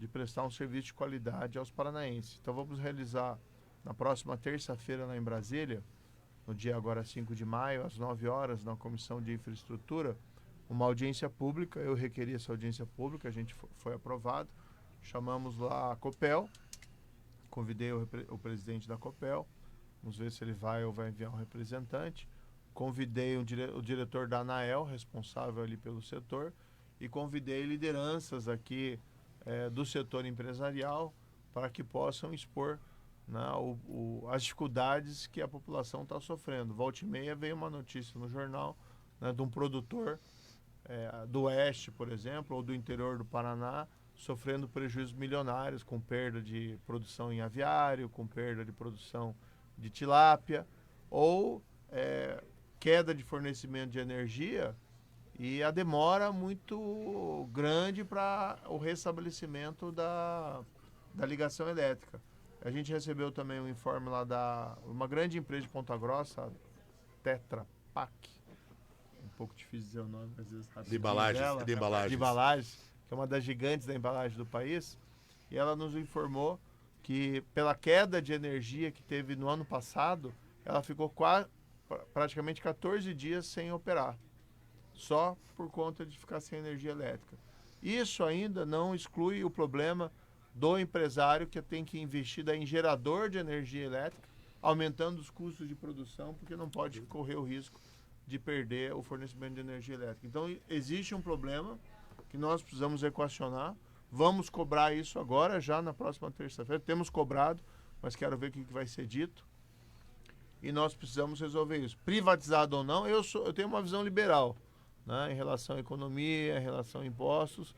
de prestar um serviço de qualidade aos paranaenses. Então vamos realizar na próxima terça-feira lá em Brasília, no dia agora 5 de maio, às 9 horas, na Comissão de Infraestrutura, uma audiência pública. Eu requeri essa audiência pública, a gente foi aprovado. Chamamos lá a Copel, convidei o presidente da Copel, Vamos ver se ele vai ou vai enviar um representante. Convidei o diretor da ANAEL, responsável ali pelo setor, e convidei lideranças aqui do setor empresarial para que possam expor, né, as dificuldades que a população está sofrendo. Volta e meia veio uma notícia no jornal, né, de um produtor do Oeste, por exemplo, ou do interior do Paraná, sofrendo prejuízos milionários, com perda de produção em aviário, com perda de produção de tilápia, ou queda de fornecimento de energia e a demora muito grande para o restabelecimento da ligação elétrica. A gente recebeu também um informe lá uma grande empresa de Ponta Grossa, a Tetra Pak, um pouco difícil dizer o nome, às vezes. De embalagens, de embalagens, que é uma das gigantes da embalagem do país, e ela nos informou que pela queda de energia que teve no ano passado, ela ficou praticamente 14 dias sem operar, só por conta de ficar sem energia elétrica. Isso ainda não exclui o problema do empresário que tem que investir em gerador de energia elétrica, aumentando os custos de produção, porque não pode correr o risco de perder o fornecimento de energia elétrica. Então, existe um problema que nós precisamos equacionar. Vamos cobrar isso agora, já na próxima terça-feira. Temos cobrado, mas quero ver o que vai ser dito. E nós precisamos resolver isso. Privatizado ou não, eu tenho uma visão liberal, né, em relação à economia, em relação a impostos.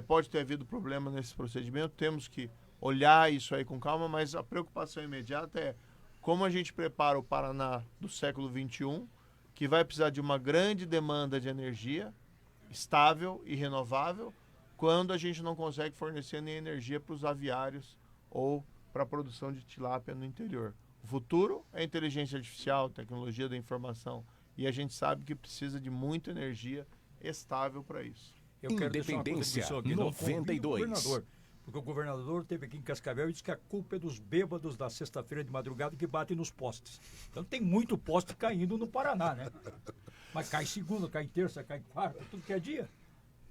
Pode ter havido problema nesse procedimento, temos que olhar isso aí com calma, mas a preocupação imediata é como a gente prepara o Paraná do século XXI, que vai precisar de uma grande demanda de energia estável e renovável, quando a gente não consegue fornecer nem energia para os aviários ou para a produção de tilápia no interior. O futuro é inteligência artificial, tecnologia da informação, e a gente sabe que precisa de muita energia estável para isso. Eu quero Independência aqui, 92. Porque o governador esteve aqui em Cascavel e disse que a culpa é dos bêbados da sexta-feira de madrugada que batem nos postes. Então tem muito poste caindo no Paraná, né? Mas cai segunda, cai terça, cai quarta, tudo que é dia.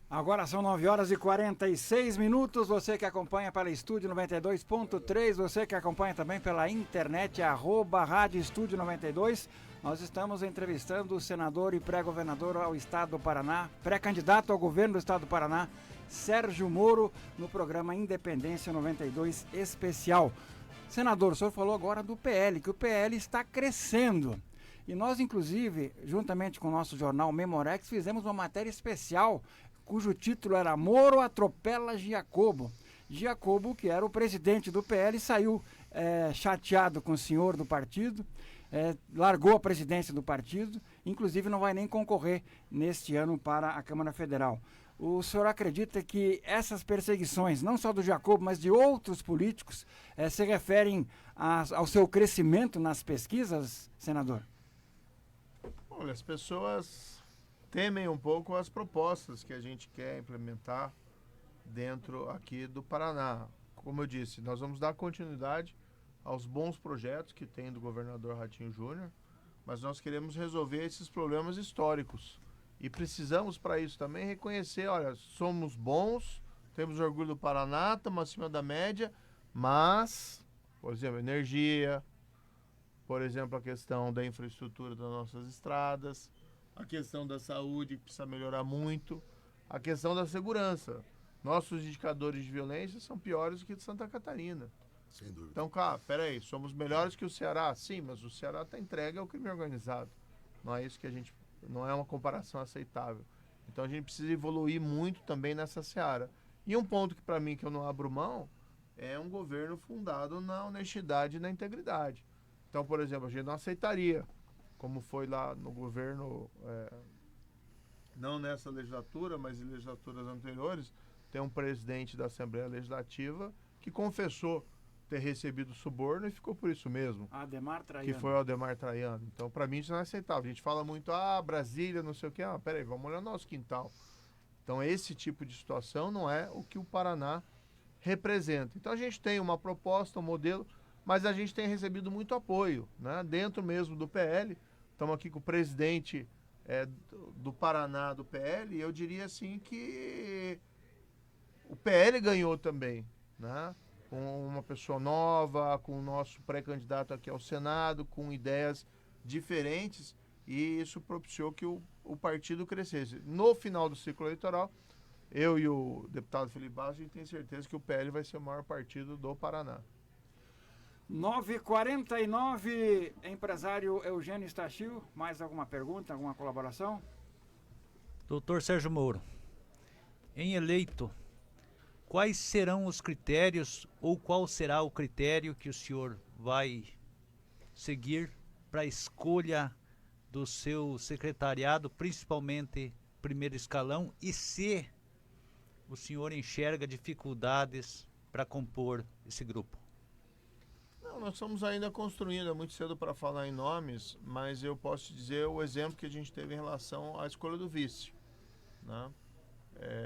Agora são 9h46. Você que acompanha pela Estúdio 92.3, você que acompanha também pela internet, @Rádio Estúdio 92. Nós estamos entrevistando o senador e pré-governador ao Estado do Paraná, pré-candidato ao governo do Estado do Paraná, Sérgio Moro, no programa Independência 92 Especial. Senador, o senhor falou agora do PL, que o PL está crescendo. E nós, inclusive, juntamente com o nosso jornal Memorex, fizemos uma matéria especial, cujo título era Moro atropela Giacobo. Giacobo, que era o presidente do PL, saiu chateado com o senhor do partido, largou a presidência do partido, inclusive não vai nem concorrer neste ano para a Câmara Federal. O senhor acredita que essas perseguições, não só do Giacobo, mas de outros políticos, se referem ao seu crescimento nas pesquisas, senador? Olha, as pessoas temem um pouco as propostas que a gente quer implementar dentro aqui do Paraná. Como eu disse, nós vamos dar continuidade aos bons projetos que tem do governador Ratinho Júnior, mas nós queremos resolver esses problemas históricos. E precisamos, para isso também, reconhecer, olha, somos bons, temos orgulho do Paraná, estamos acima da média, mas, por exemplo, energia, por exemplo, a questão da infraestrutura das nossas estradas, a questão da saúde, que precisa melhorar muito, a questão da segurança. Nossos indicadores de violência são piores do que de Santa Catarina. Sem dúvida. Então, cara, peraí, somos melhores que o Ceará? Sim, mas o Ceará está entregue ao crime organizado. Não é isso que a gente... Não é uma comparação aceitável. Então a gente precisa evoluir muito também nessa seara. E um ponto que para mim que eu não abro mão é um governo fundado na honestidade e na integridade. Então, por exemplo, a gente não aceitaria, como foi lá no governo, não nessa legislatura, mas em legislaturas anteriores, tem um presidente da Assembleia Legislativa que confessou ter recebido suborno e ficou por isso mesmo. Ademar Traiano. Que foi o Ademar Traiano. Então, para mim, isso não é aceitável. A gente fala muito, Brasília, não sei o quê. Peraí, vamos olhar o nosso quintal. Então, esse tipo de situação não é o que o Paraná representa. Então, a gente tem uma proposta, um modelo, mas a gente tem recebido muito apoio, né? Dentro mesmo do PL. Estamos aqui com o presidente do Paraná, do PL, e eu diria assim que o PL ganhou também, né? com uma pessoa nova, com o nosso pré-candidato aqui ao Senado, com ideias diferentes, e isso propiciou que o partido crescesse. No final do ciclo eleitoral, eu e o deputado Felipe Barros, a gente tem certeza que o PL vai ser o maior partido do Paraná. 9h49, empresário Eugênio Stachil, mais alguma pergunta, alguma colaboração? Doutor Sérgio Moro, em eleito, quais serão os critérios ou qual será o critério que o senhor vai seguir para a escolha do seu secretariado, principalmente primeiro escalão, e se o senhor enxerga dificuldades para compor esse grupo? Não, nós estamos ainda construindo, é muito cedo para falar em nomes, mas eu posso te dizer o exemplo que a gente teve em relação à escolha do vice, né?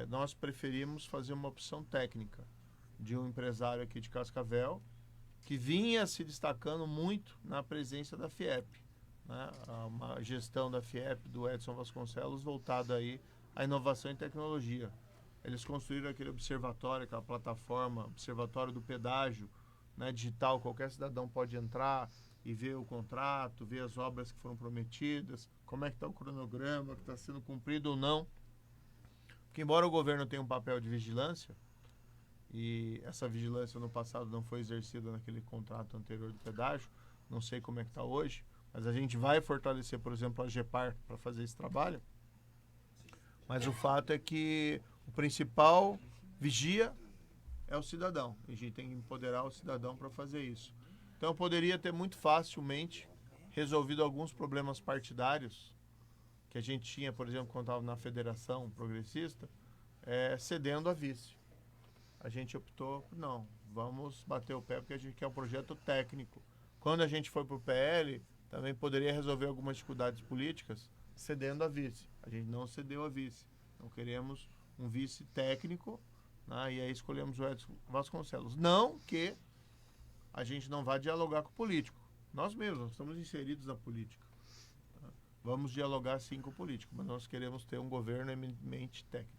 Nós preferimos fazer uma opção técnica de um empresário aqui de Cascavel que vinha se destacando muito na presença da FIEP, né? Uma gestão da FIEP, do Edson Vasconcelos, voltada aí à inovação e tecnologia. Eles construíram aquele observatório, aquela plataforma, observatório do pedágio, né, digital. Qualquer cidadão pode entrar e ver o contrato, ver as obras que foram prometidas, como é que está o cronograma, que está sendo cumprido ou não. Porque embora o governo tenha um papel de vigilância, e essa vigilância no passado não foi exercida naquele contrato anterior do pedágio, não sei como é que está hoje, mas a gente vai fortalecer, por exemplo, a GEPAR para fazer esse trabalho. Mas o fato é que o principal vigia é o cidadão. A gente tem que empoderar o cidadão para fazer isso. Então eu poderia ter muito facilmente resolvido alguns problemas partidários que a gente tinha, por exemplo, quando estava na Federação Progressista, cedendo a vice. A gente optou, não, vamos bater o pé porque a gente quer um projeto técnico. Quando a gente foi para o PL, também poderia resolver algumas dificuldades políticas cedendo a vice. A gente não cedeu a vice. Então queremos um vice técnico, né? E aí escolhemos o Edson Vasconcelos. Não que a gente não vá dialogar com o político. Nós mesmos estamos inseridos na política. Tá? Vamos dialogar sim com o político, mas nós queremos ter um governo eminentemente técnico.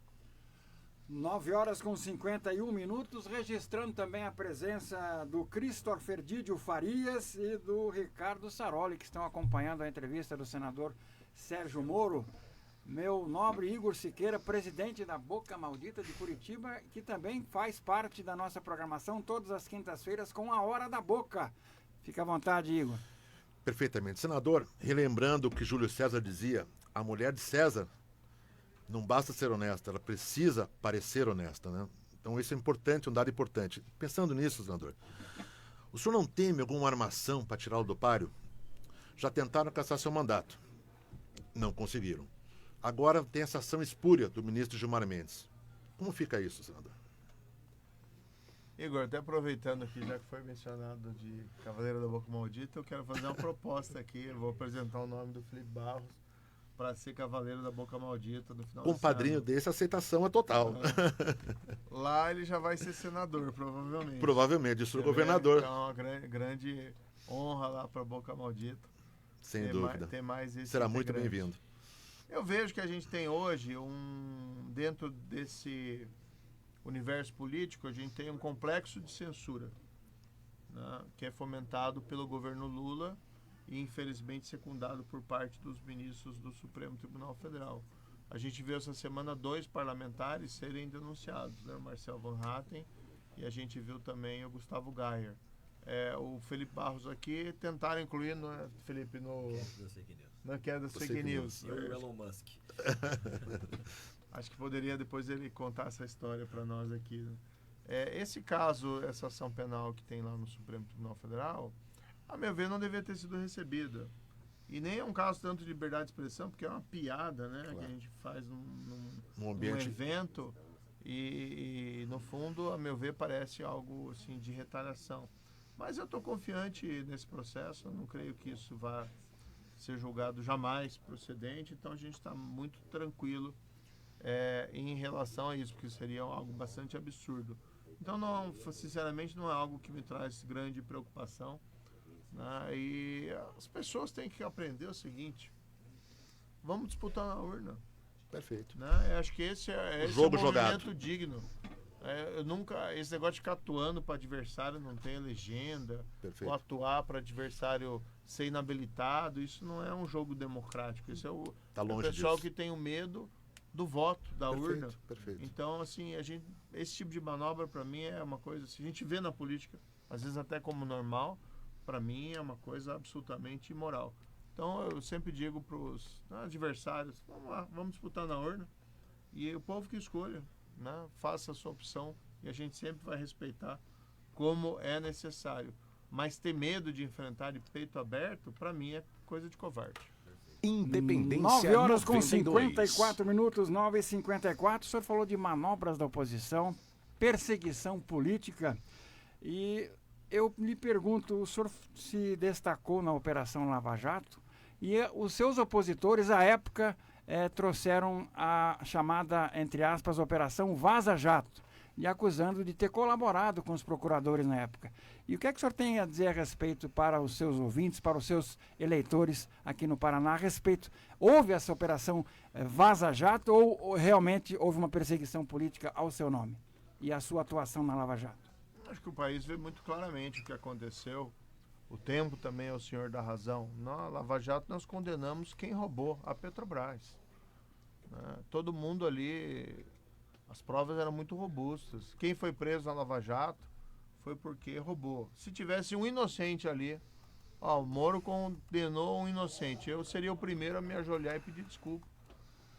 9h51, registrando também a presença do Christopher Didio Farias e do Ricardo Saroli, que estão acompanhando a entrevista do senador Sérgio Moro. Meu nobre Igor Siqueira, presidente da Boca Maldita de Curitiba, que também faz parte da nossa programação todas as quintas-feiras com a Hora da Boca. Fica à vontade, Igor. Perfeitamente. Senador, relembrando o que Júlio César dizia, a mulher de César não basta ser honesta, ela precisa parecer honesta, né? Então isso é importante, um dado importante. Pensando nisso, senador, o senhor não teme alguma armação para tirá-lo do páreo? Já tentaram cassar seu mandato. Não conseguiram. Agora tem essa ação espúria do ministro Gilmar Mendes. Como fica isso, senador? Igor, até aproveitando aqui, já que foi mencionado de Cavaleiro da Boca Maldita, eu quero fazer uma proposta aqui. Eu vou apresentar o nome do Felipe Barros para ser Cavaleiro da Boca Maldita no final com um padrinho desse, a aceitação é total. Lá ele já vai ser senador, provavelmente. Provavelmente, isso é governador. Então é uma grande honra lá para a Boca Maldita. Sem dúvida. Ter mais esse será muito bem-vindo. Eu vejo que a gente tem hoje, dentro desse universo político, a gente tem um complexo de censura, né, que é fomentado pelo governo Lula e, infelizmente, secundado por parte dos ministros do Supremo Tribunal Federal. A gente viu essa semana 2 parlamentares serem denunciados, né, o Marcel Van Hatten e a gente viu também o Gustavo Gayer. O Felipe Barros aqui tentaram incluir, Felipe, na queda das fake news. E o Elon Musk. Acho que poderia depois ele contar essa história para nós aqui. Né? Esse caso, essa ação penal que tem lá no Supremo Tribunal Federal, a meu ver, não deveria ter sido recebida. E nem é um caso tanto de liberdade de expressão, porque é uma piada, né? Claro. Que a gente faz num evento e, no fundo, a meu ver, parece algo assim, de retaliação. Mas eu estou confiante nesse processo, eu não creio que isso vá ser julgado jamais procedente, então a gente está muito tranquilo em relação a isso, porque seria algo bastante absurdo. Então, não, sinceramente, não é algo que me traz grande preocupação. Né? E as pessoas têm que aprender o seguinte: vamos disputar na urna. Perfeito. Né? Eu acho que esse é um movimento digno. Eu nunca... Esse negócio de ficar atuando para adversário não ter legenda, ou atuar para adversário ser inabilitado, isso não é um jogo democrático. Isso é o pessoal que tem o medo do voto, da urna. Perfeito. Então, assim, esse tipo de manobra, para mim, é uma coisa... Se a gente vê na política, às vezes até como normal, para mim é uma coisa absolutamente imoral. Então, eu sempre digo para os adversários, vamos lá, vamos disputar na urna, e o povo que escolha, né? Faça a sua opção, e a gente sempre vai respeitar como é necessário. Mas ter medo de enfrentar de peito aberto, para mim, é coisa de covarde. Independência 9 horas com 92. 54 minutos, 9h54. O senhor falou de manobras da oposição, perseguição política. E eu lhe pergunto, o senhor se destacou na Operação Lava Jato e os seus opositores, à época, trouxeram a chamada, entre aspas, Operação Vaza Jato, e acusando de ter colaborado com os procuradores na época. E o que é que o senhor tem a dizer a respeito para os seus ouvintes, para os seus eleitores aqui no Paraná, a respeito? Houve essa Operação Vaza Jato ou realmente houve uma perseguição política ao seu nome e a sua atuação na Lava Jato? Acho que o país vê muito claramente o que aconteceu. O tempo também é o senhor da razão. Na Lava Jato nós condenamos quem roubou, a Petrobras. Todo mundo ali, as provas eram muito robustas. Quem foi preso na Lava Jato foi porque roubou. Se tivesse um inocente ali, o Moro condenou um inocente, eu seria o primeiro a me ajoelhar e pedir desculpa.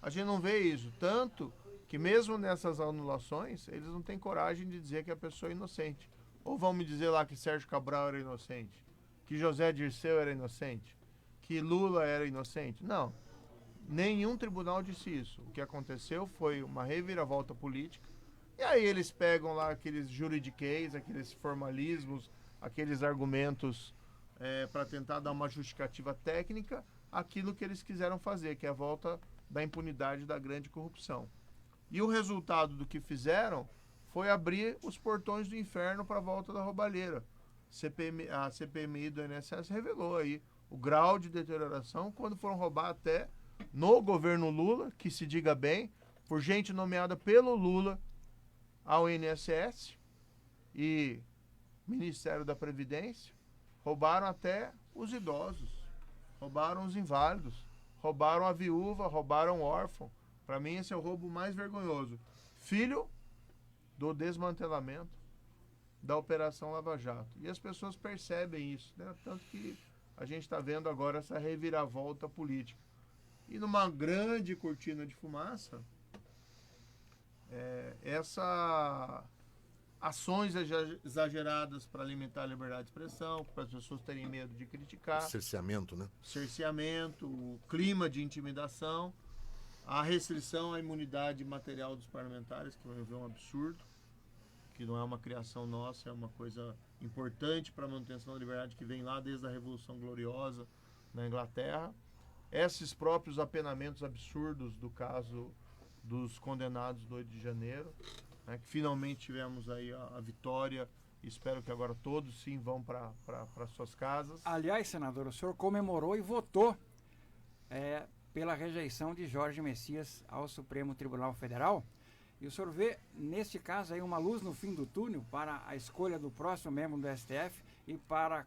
A gente não vê isso, tanto que mesmo nessas anulações, eles não têm coragem de dizer que a pessoa é inocente. Ou vão me dizer lá que Sérgio Cabral era inocente, que José Dirceu era inocente, que Lula era inocente. Não, nenhum tribunal disse isso. O que aconteceu foi uma reviravolta política, e aí eles pegam lá aqueles juridiquês, aqueles formalismos, aqueles argumentos para tentar dar uma justificativa técnica àquilo que eles quiseram fazer, que é a volta da impunidade da grande corrupção. E o resultado do que fizeram foi abrir os portões do inferno para a volta da roubalheira. A CPMI do INSS revelou aí o grau de deterioração quando foram roubar até no governo Lula, que se diga bem, por gente nomeada pelo Lula ao INSS e Ministério da Previdência, roubaram até os idosos, roubaram os inválidos, roubaram a viúva, roubaram o órfão. Para mim, esse é o roubo mais vergonhoso. Filho do desmantelamento da Operação Lava Jato. E as pessoas percebem isso, né? Tanto que a gente está vendo agora essa reviravolta política. E numa grande cortina de fumaça, essas ações exageradas para limitar a liberdade de expressão, para as pessoas terem medo de criticar. Cerceamento, né? Cerceamento, o clima de intimidação. A restrição à imunidade material dos parlamentares, que é um absurdo, que não é uma criação nossa, é uma coisa importante para a manutenção da liberdade que vem lá desde a Revolução Gloriosa na Inglaterra. Esses próprios apenamentos absurdos do caso dos condenados do 8 de janeiro, né, que finalmente tivemos aí a vitória, e espero que agora todos sim vão para suas casas. Aliás, senador, o senhor comemorou e votou pela rejeição de Jorge Messias ao Supremo Tribunal Federal. E o senhor vê, neste caso, aí uma luz no fim do túnel para a escolha do próximo membro do STF e para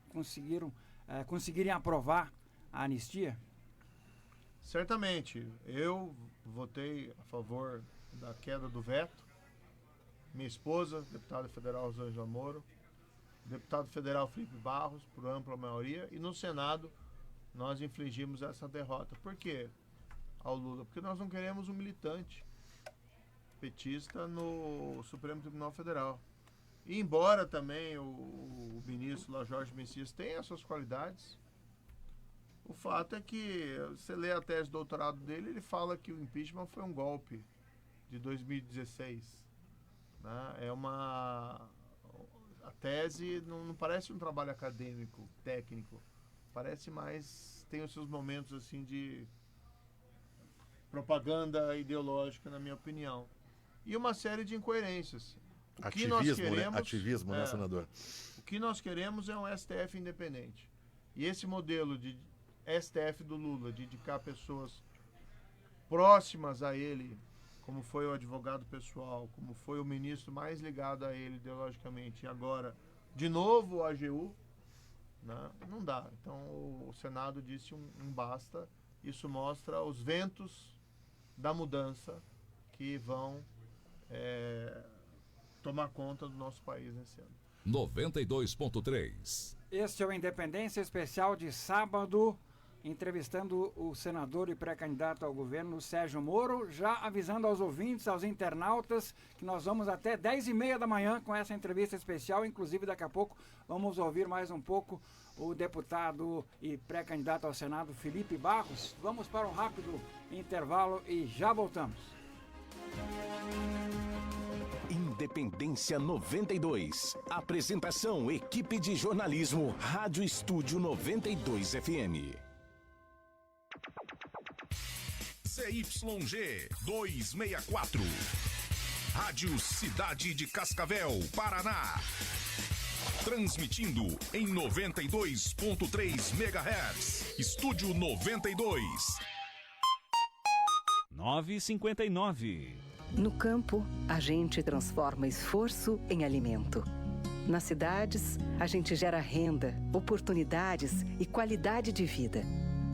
conseguirem aprovar a anistia? Certamente. Eu votei a favor da queda do veto. Minha esposa, deputada federal Rosângela Moro, deputado federal Felipe Barros, por ampla maioria, e no Senado nós infligimos essa derrota. Por quê ao Lula? Porque nós não queremos um militante petista no Supremo Tribunal Federal. E embora também o ministro lá, Jorge Messias, tenha as suas qualidades, o fato é que, você lê a tese de doutorado dele, ele fala que o impeachment foi um golpe de 2016. Né? A tese não parece um trabalho acadêmico, técnico, parece mais, tem os seus momentos assim de propaganda ideológica, na minha opinião. E uma série de incoerências. Ativismo, né, senador? O que nós queremos é um STF independente. E esse modelo de STF do Lula, de indicar pessoas próximas a ele como foi o advogado pessoal, como foi o ministro mais ligado a ele ideologicamente, e agora, de novo, o AGU, né? Não dá. Então, o Senado disse um basta. Isso mostra os ventos da mudança que vão tomar conta do nosso país nesse ano. 92.3. Este é o Independência Especial de sábado, entrevistando o senador e pré-candidato ao governo, Sérgio Moro, já avisando aos ouvintes, aos internautas, que nós vamos até 10h30 da manhã com essa entrevista especial. Inclusive, daqui a pouco vamos ouvir mais um pouco o deputado e pré-candidato ao Senado, Felipe Barros. Vamos para um rápido intervalo e já voltamos. Independência 92. Apresentação, equipe de jornalismo, Rádio Estúdio 92 FM. CYG 264. Rádio Cidade de Cascavel, Paraná. Transmitindo em 92.3 MHz. Estúdio 92. 9h59. No campo, a gente transforma esforço em alimento. Nas cidades, a gente gera renda, oportunidades e qualidade de vida,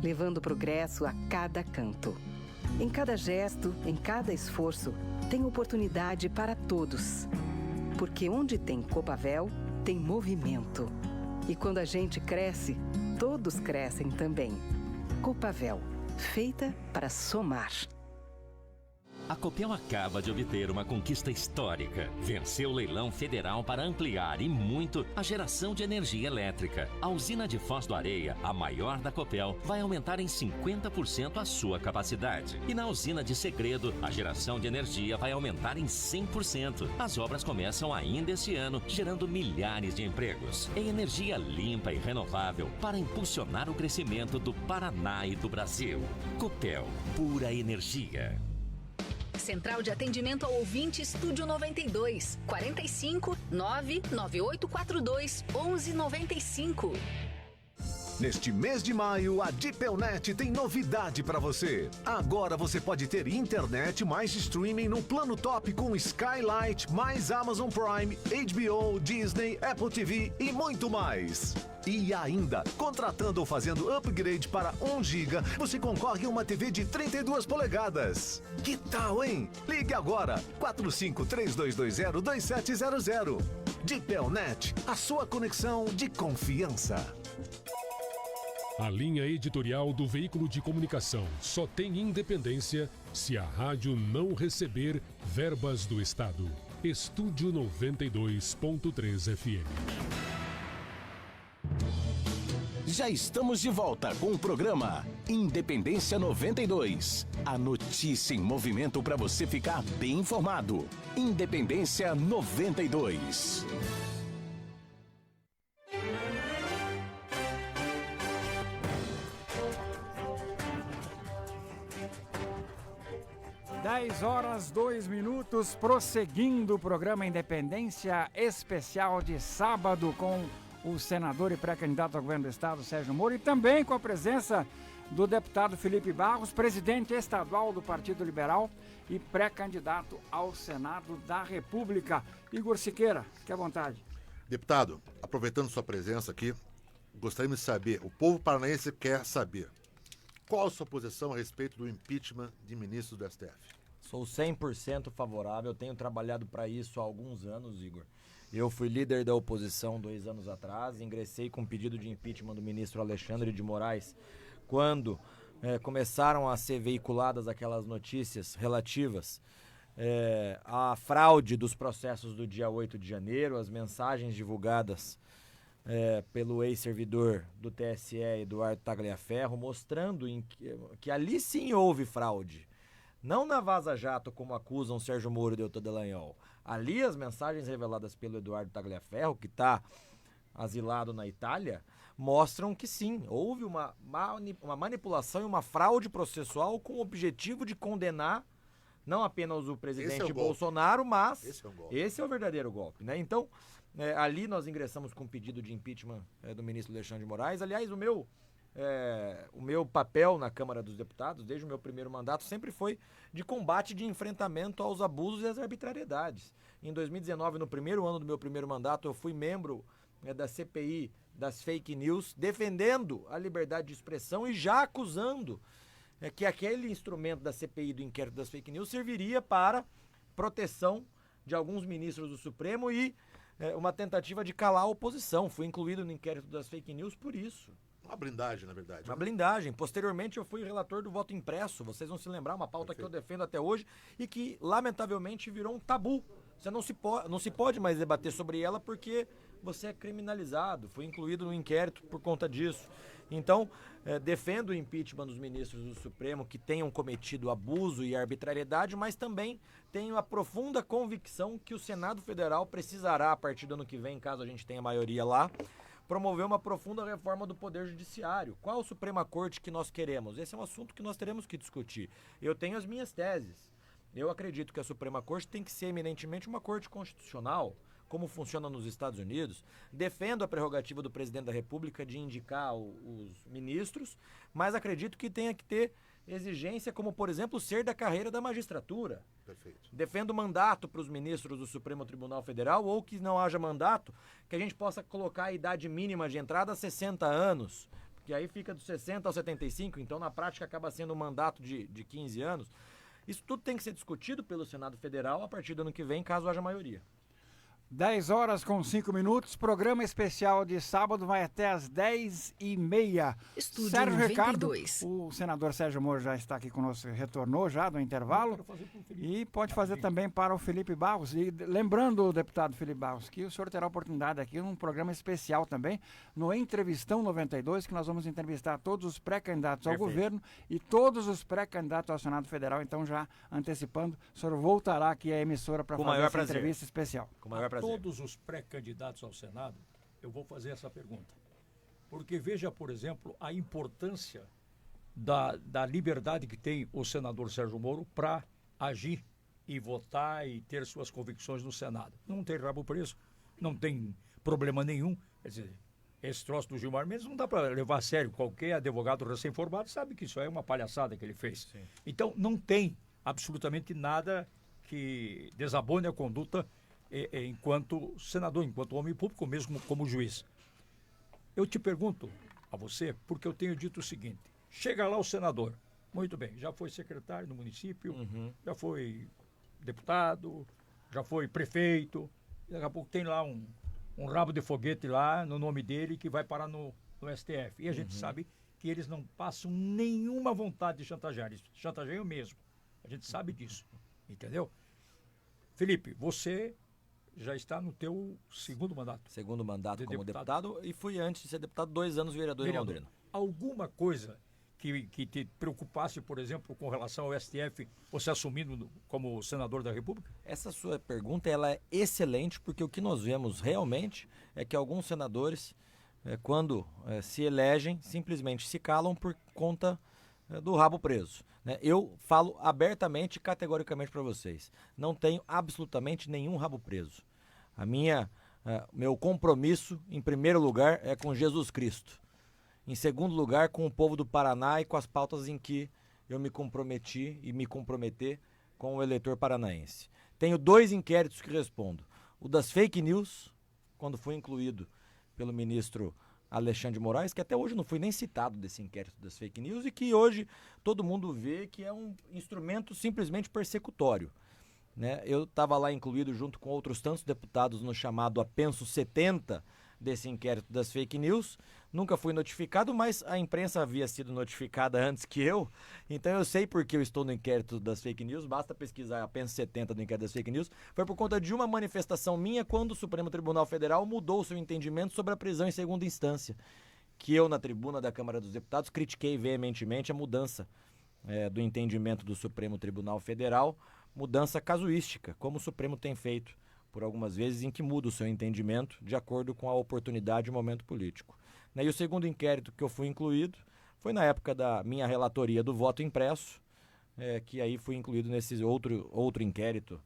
levando progresso a cada canto. Em cada gesto, em cada esforço, tem oportunidade para todos. Porque onde tem Copavel, tem movimento. E quando a gente cresce, todos crescem também. Copavel, feita para somar. A Copel acaba de obter uma conquista histórica. Venceu o leilão federal para ampliar e muito a geração de energia elétrica. A usina de Foz do Areia, a maior da Copel, vai aumentar em 50% a sua capacidade. E na usina de Segredo, a geração de energia vai aumentar em 100%. As obras começam ainda este ano, gerando milhares de empregos. É energia limpa e renovável para impulsionar o crescimento do Paraná e do Brasil. Copel, pura energia. Central de Atendimento ao Ouvinte Estúdio 92, 45 99842 1195. Neste mês de maio, a Dipelnet tem novidade para você. Agora você pode ter internet mais streaming no plano top com Skylight, mais Amazon Prime, HBO, Disney, Apple TV e muito mais. E ainda, contratando ou fazendo upgrade para 1 GB, você concorre a uma TV de 32 polegadas. Que tal, hein? Ligue agora, 45-3220-2700. Dipelnet, a sua conexão de confiança. A linha editorial do veículo de comunicação só tem independência se a rádio não receber verbas do Estado. Estúdio 92.3 FM. Já estamos de volta com o programa Independência 92. A notícia em movimento para você ficar bem informado. Independência 92. Dez horas, 2 minutos, prosseguindo o programa Independência Especial de sábado com o senador e pré-candidato ao governo do estado, Sérgio Moro, e também com a presença do deputado Felipe Barros, presidente estadual do Partido Liberal e pré-candidato ao Senado da República. Igor Siqueira, fique à vontade. Deputado, aproveitando sua presença aqui, gostaríamos de saber, o povo paranaense quer saber, qual a sua posição a respeito do impeachment de ministros do STF? Sou 100% favorável, tenho trabalhado para isso há alguns anos, Igor. Eu fui líder da oposição 2 anos atrás, ingressei com pedido de impeachment do ministro Alexandre de Moraes, quando começaram a ser veiculadas aquelas notícias relativas à fraude dos processos do dia 8 de janeiro, as mensagens divulgadas pelo ex-servidor do TSE, Eduardo Tagliaferro, mostrando que ali sim houve fraude. Não na Vaza Jato, como acusam Sérgio Moro e Deltan Dallagnol. Ali as mensagens reveladas pelo Eduardo Tagliaferro, que está asilado na Itália, mostram que sim, houve uma manipulação e uma fraude processual com o objetivo de condenar não apenas o presidente Bolsonaro, mas esse é o verdadeiro golpe, né? Então, ali nós ingressamos com pedido de impeachment do ministro Alexandre de Moraes. Aliás, o meu o meu papel na Câmara dos Deputados, desde o meu primeiro mandato, sempre foi de combate, de enfrentamento aos abusos e às arbitrariedades. Em 2019, no primeiro ano do meu primeiro mandato, eu fui membro da CPI das fake news, defendendo a liberdade de expressão e já acusando que aquele instrumento da CPI do inquérito das fake news serviria para proteção de alguns ministros do Supremo e uma tentativa de calar a oposição. Fui incluído no inquérito das fake news por isso. Uma blindagem, na verdade. Uma blindagem. Posteriormente, eu fui relator do voto impresso. Vocês vão se lembrar, uma pauta que eu defendo até hoje e que, lamentavelmente, virou um tabu. Você não se pode mais debater sobre ela porque você é criminalizado. Fui incluído no inquérito por conta disso. Então, defendo o impeachment dos ministros do Supremo que tenham cometido abuso e arbitrariedade, mas também tenho a profunda convicção que o Senado Federal precisará, a partir do ano que vem, caso a gente tenha maioria lá, promover uma profunda reforma do Poder Judiciário. Qual a Suprema Corte que nós queremos? Esse é um assunto que nós teremos que discutir. Eu tenho as minhas teses. Eu acredito que a Suprema Corte tem que ser eminentemente uma corte constitucional, como funciona nos Estados Unidos. Defendo a prerrogativa do presidente da República de indicar os ministros, mas acredito que tenha que ter exigência como, por exemplo, ser da carreira da magistratura. Perfeito. Defendo mandato para os ministros do Supremo Tribunal Federal, ou que não haja mandato, que a gente possa colocar a idade mínima de entrada a 60 anos, porque aí fica dos 60 aos 75, então na prática acaba sendo um mandato de 15 anos. Isso tudo tem que ser discutido pelo Senado Federal a partir do ano que vem, caso haja maioria. 10 horas com 5 minutos, programa especial de sábado vai até às 10h30. Estúdio Sérgio 92. Ricardo, o senador Sérgio Moro já está aqui conosco, retornou já do intervalo. E pode fazer também para o Felipe Barros. E lembrando, o deputado Felipe Barros, que o senhor terá a oportunidade aqui num programa especial também, no Entrevistão 92, que nós vamos entrevistar todos os pré-candidatos ao governo e todos os pré-candidatos ao Senado Federal. Então, já antecipando, o senhor voltará aqui à emissora para fazer essa entrevista especial. Com o maior prazer. Todos os pré-candidatos ao Senado, eu vou fazer essa pergunta. Porque veja, por exemplo, a importância da liberdade que tem o senador Sérgio Moro para agir e votar e ter suas convicções no Senado. Não tem rabo preso, não tem problema nenhum. Quer dizer, esse troço do Gilmar Mendes não dá para levar a sério. Qualquer advogado recém-formado sabe que isso é uma palhaçada que ele fez. Sim. Então, não tem absolutamente nada que desabone a conduta enquanto senador, enquanto homem público, mesmo como juiz. Eu te pergunto a você, porque eu tenho dito o seguinte: chega lá o senador, muito bem, já foi secretário no município, já foi deputado, já foi prefeito, daqui a pouco tem lá um rabo de foguete lá no nome dele que vai parar no STF. E a gente sabe que eles não passam nenhuma vontade de chantagear, eles chantageiam mesmo. A gente sabe disso, entendeu? Felipe, você já está no teu segundo mandato. Segundo mandato como deputado e fui, antes de ser deputado, 2 anos vereador em Londrina. Alguma coisa que te preocupasse, por exemplo, com relação ao STF, você assumindo como senador da República? Essa sua pergunta ela é excelente, porque o que nós vemos realmente é que alguns senadores, quando se elegem, simplesmente se calam por conta do rabo preso. Eu falo abertamente e categoricamente para vocês, não tenho absolutamente nenhum rabo preso. Meu compromisso, em primeiro lugar, é com Jesus Cristo. Em segundo lugar, com o povo do Paraná e com as pautas em que eu me comprometi e me comprometer com o eleitor paranaense. Tenho 2 inquéritos que respondo. O das fake news, quando fui incluído pelo ministro Alexandre de Moraes, que até hoje não fui nem citado desse inquérito das fake news e que hoje todo mundo vê que é um instrumento simplesmente persecutório. Eu estava lá incluído junto com outros tantos deputados no chamado Apenso 70 desse inquérito das fake news. Nunca fui notificado, mas a imprensa havia sido notificada antes que eu, então eu sei por que eu estou no inquérito das fake news, basta pesquisar Apenso 70 do inquérito das fake news. Foi por conta de uma manifestação minha quando o Supremo Tribunal Federal mudou seu entendimento sobre a prisão em segunda instância, que eu, na tribuna da Câmara dos Deputados, critiquei veementemente a mudança do entendimento do Supremo Tribunal Federal, mudança casuística, como o Supremo tem feito por algumas vezes, em que muda o seu entendimento de acordo com a oportunidade e o momento político. E o segundo inquérito que eu fui incluído foi na época da minha relatoria do voto impresso, que aí fui incluído nesse outro inquérito,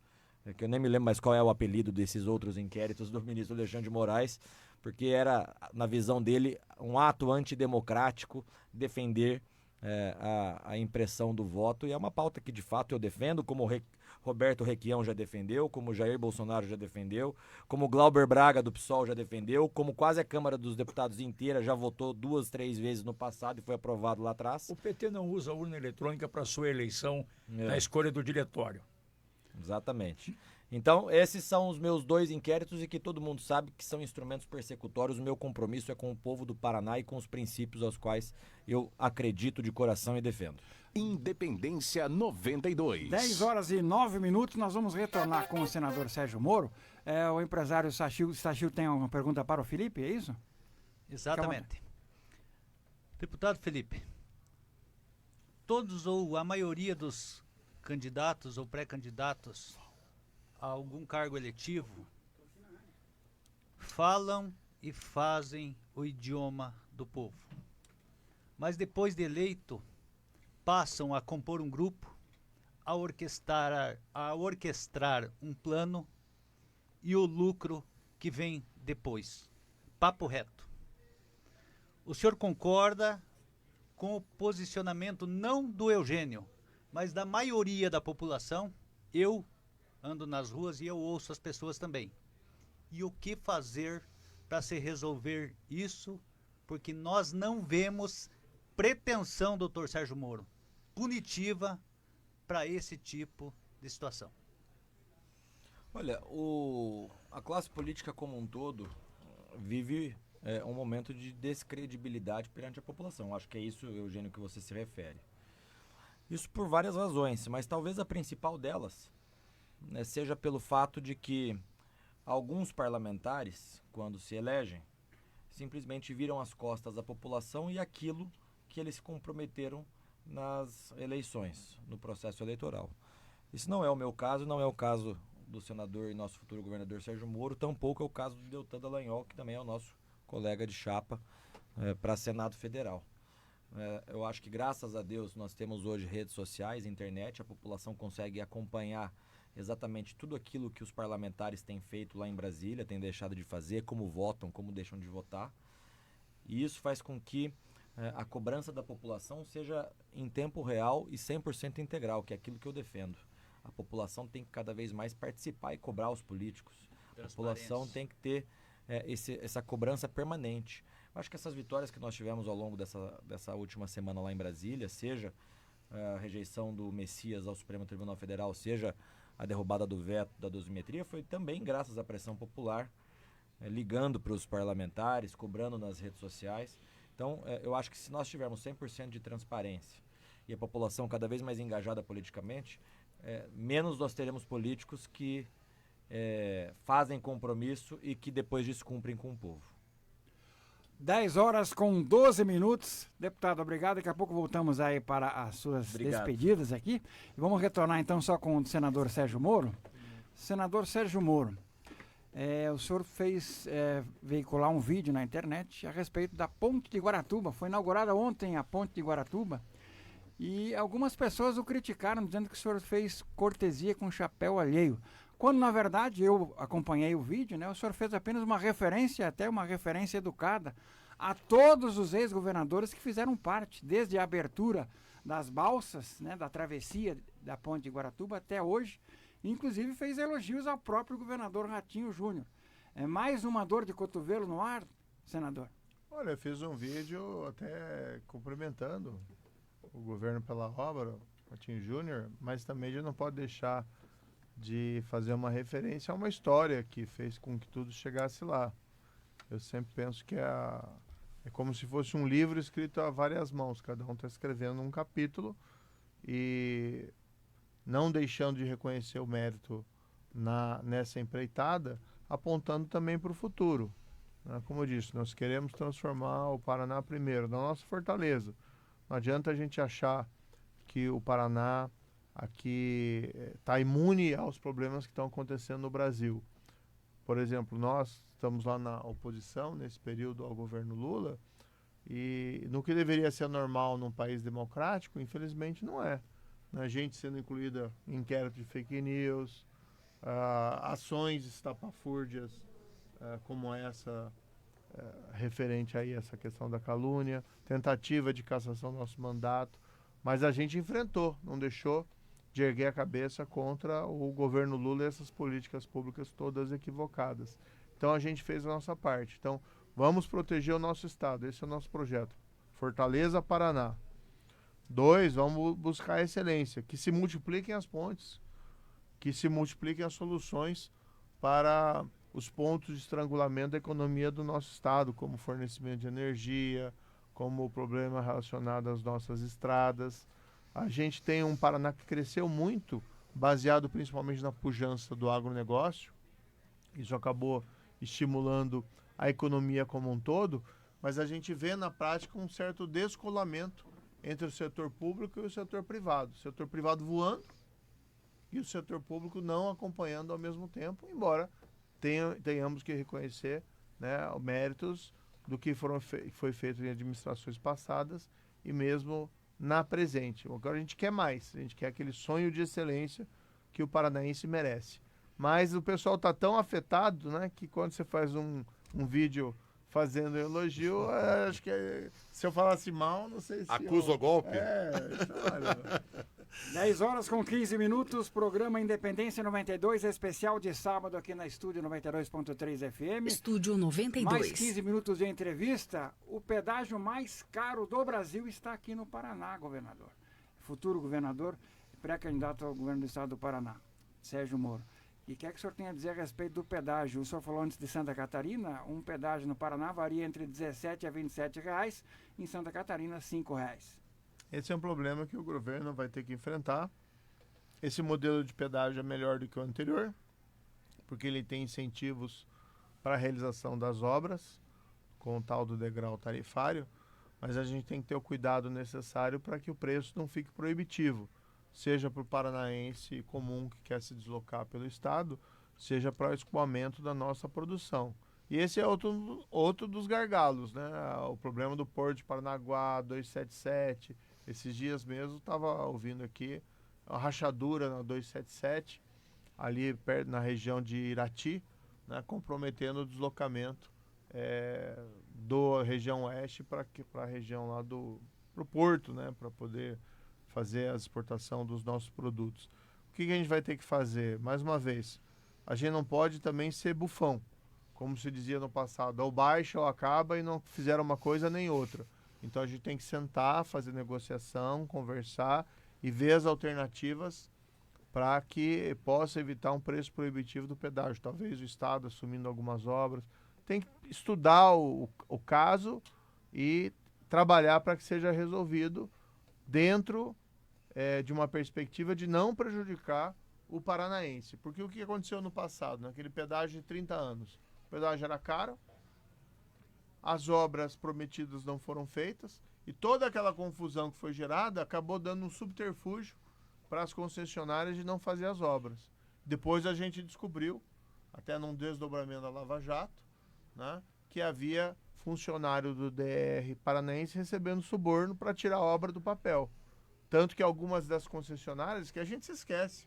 que eu nem me lembro mais qual é o apelido desses outros inquéritos do ministro Alexandre de Moraes, porque era, na visão dele, um ato antidemocrático defender a impressão do voto, e é uma pauta que de fato eu defendo, como Roberto Requião já defendeu, como Jair Bolsonaro já defendeu, como Glauber Braga do PSOL já defendeu, como quase a Câmara dos Deputados inteira já votou 2, 3 vezes no passado e foi aprovado lá atrás. O PT não usa a urna eletrônica para sua eleição na escolha do diretório. Exatamente. Então, esses são os meus 2 inquéritos e que todo mundo sabe que são instrumentos persecutórios. O meu compromisso é com o povo do Paraná e com os princípios aos quais eu acredito de coração e defendo. Independência 92. 10 horas e 9 minutos, nós vamos retornar com o senador Sérgio Moro. O empresário Sachil tem uma pergunta para o Felipe, é isso? Exatamente. Deputado Felipe, todos ou a maioria dos candidatos ou pré-candidatos a algum cargo eletivo falam e fazem o idioma do povo. Mas depois de eleito, passam a compor um grupo, a orquestrar um plano e o lucro que vem depois. Papo reto. O senhor concorda com o posicionamento não do Eugênio, mas da maioria da população? Eu ando nas ruas e eu ouço as pessoas também. E o que fazer para se resolver isso? Porque nós não vemos pretensão, doutor Sérgio Moro, punitiva para esse tipo de situação. Olha, a classe política como um todo vive um momento de descredibilidade perante a população. Acho que é isso, Eugênio, que você se refere. Isso por várias razões, mas talvez a principal delas seja pelo fato de que alguns parlamentares, quando se elegem, simplesmente viram as costas à população e aquilo que eles se comprometeram nas eleições, no processo eleitoral. Isso não é o meu caso, não é o caso do senador e nosso futuro governador Sérgio Moro, tampouco é o caso do Deltan Dallagnol, que também é o nosso colega de chapa para Senado Federal. Eu acho que, graças a Deus, nós temos hoje redes sociais, internet, a população consegue acompanhar exatamente tudo aquilo que os parlamentares têm feito lá em Brasília, têm deixado de fazer, como votam, como deixam de votar. E isso faz com que a cobrança da população seja em tempo real e 100% integral, que é aquilo que eu defendo. A população tem que cada vez mais participar e cobrar os políticos. A população tem que ter essa cobrança permanente. Eu acho que essas vitórias que nós tivemos ao longo dessa última semana lá em Brasília, seja a rejeição do Messias ao Supremo Tribunal Federal, seja a derrubada do veto da dosimetria, foi também graças à pressão popular, ligando para os parlamentares, cobrando nas redes sociais. Então, eu acho que se nós tivermos 100% de transparência e a população cada vez mais engajada politicamente, menos nós teremos políticos que fazem compromisso e que depois disso cumprem com o povo. 10 horas com 12 minutos. Deputado, obrigado. Daqui a pouco voltamos aí para as suas despedidas aqui. E vamos retornar então só com o senador Sérgio Moro. Senador Sérgio Moro, o senhor fez veicular um vídeo na internet a respeito da Ponte de Guaratuba. Foi inaugurada ontem a Ponte de Guaratuba e algumas pessoas o criticaram, dizendo que o senhor fez cortesia com chapéu alheio. Quando, na verdade, eu acompanhei o vídeo, o senhor fez apenas uma referência, até uma referência educada, a todos os ex-governadores que fizeram parte, desde a abertura das balsas, da travessia da Ponte de Guaratuba até hoje. Inclusive fez elogios ao próprio governador Ratinho Júnior. É mais uma dor de cotovelo no ar, senador? Olha, eu fiz um vídeo até cumprimentando o governo pela obra, Ratinho Júnior, mas também a gente não pode deixar de fazer uma referência a uma história que fez com que tudo chegasse lá. Eu sempre penso que é como se fosse um livro escrito a várias mãos, cada um está escrevendo um capítulo e não deixando de reconhecer o mérito nessa empreitada, apontando também para o futuro. Como eu disse, nós queremos transformar o Paraná primeiro na nossa fortaleza. Não adianta a gente achar que o Paraná aqui está imune aos problemas que estão acontecendo no Brasil. Por exemplo, nós estamos lá na oposição, nesse período ao governo Lula, e no que deveria ser normal num país democrático, infelizmente não é. A gente sendo incluída em inquérito de fake news, ações estapafúrdias como essa referente aí a essa questão da calúnia, tentativa de cassação do nosso mandato, mas a gente enfrentou, não deixou de erguer a cabeça contra o governo Lula e essas políticas públicas todas equivocadas. Então a gente fez a nossa parte. Então vamos proteger o nosso estado, esse é o nosso projeto. Fortaleza, Paraná. 2, vamos buscar a excelência, que se multipliquem as pontes, que se multipliquem as soluções para os pontos de estrangulamento da economia do nosso estado, como fornecimento de energia, como o problema relacionado às nossas estradas. A gente tem um Paraná que cresceu muito, baseado principalmente na pujança do agronegócio. Isso acabou estimulando a economia como um todo, mas a gente vê na prática um certo descolamento entre o setor público e o setor privado. O setor privado voando e o setor público não acompanhando ao mesmo tempo, embora tenhamos que reconhecer, né, méritos do que foi feito em administrações passadas e mesmo na presente. Agora a gente quer mais, a gente quer aquele sonho de excelência que o paranaense merece. Mas o pessoal está tão afetado, né, que quando você faz um vídeo fazendo elogio, acho que se eu falasse mal, não sei se... Acusa o golpe? Olha... 10 horas com 15 minutos, programa Independência 92, especial de sábado aqui na Estúdio 92.3 FM. Estúdio 92. Mais 15 minutos de entrevista. O pedágio mais caro do Brasil está aqui no Paraná, governador. Futuro governador, pré-candidato ao governo do estado do Paraná, Sérgio Moro. E o que é que o senhor tem a dizer a respeito do pedágio? O senhor falou antes de Santa Catarina, um pedágio no Paraná varia entre R$17 a R$27, em Santa Catarina R$5. Esse é um problema que o governo vai ter que enfrentar. Esse modelo de pedágio é melhor do que o anterior, porque ele tem incentivos para a realização das obras, com o tal do degrau tarifário, mas a gente tem que ter o cuidado necessário para que o preço não fique proibitivo, seja para o paranaense comum que quer se deslocar pelo estado, seja para o escoamento da nossa produção. E esse é outro dos gargalos, né? O problema do Porto de Paranaguá, 277, esses dias mesmo estava ouvindo aqui a rachadura na 277, ali perto, na região de Irati, né, comprometendo o deslocamento da região oeste para a região lá pro porto, né, para poder fazer a exportação dos nossos produtos. O que a gente vai ter que fazer? Mais uma vez, a gente não pode também ser bufão, como se dizia no passado, ou baixa ou acaba, e não fizeram uma coisa nem outra. Então a gente tem que sentar, fazer negociação, conversar e ver as alternativas para que possa evitar um preço proibitivo do pedágio. Talvez o Estado assumindo algumas obras. Tem que estudar o caso e trabalhar para que seja resolvido dentro de uma perspectiva de não prejudicar o paranaense. Porque o que aconteceu no passado, naquele pedágio de 30 anos? O pedágio era caro, as obras prometidas não foram feitas e toda aquela confusão que foi gerada acabou dando um subterfúgio para as concessionárias de não fazer as obras. Depois a gente descobriu, até num desdobramento da Lava Jato, né, que havia funcionário do DR paranaense recebendo suborno para tirar a obra do papel. Tanto que algumas das concessionárias, que a gente se esquece,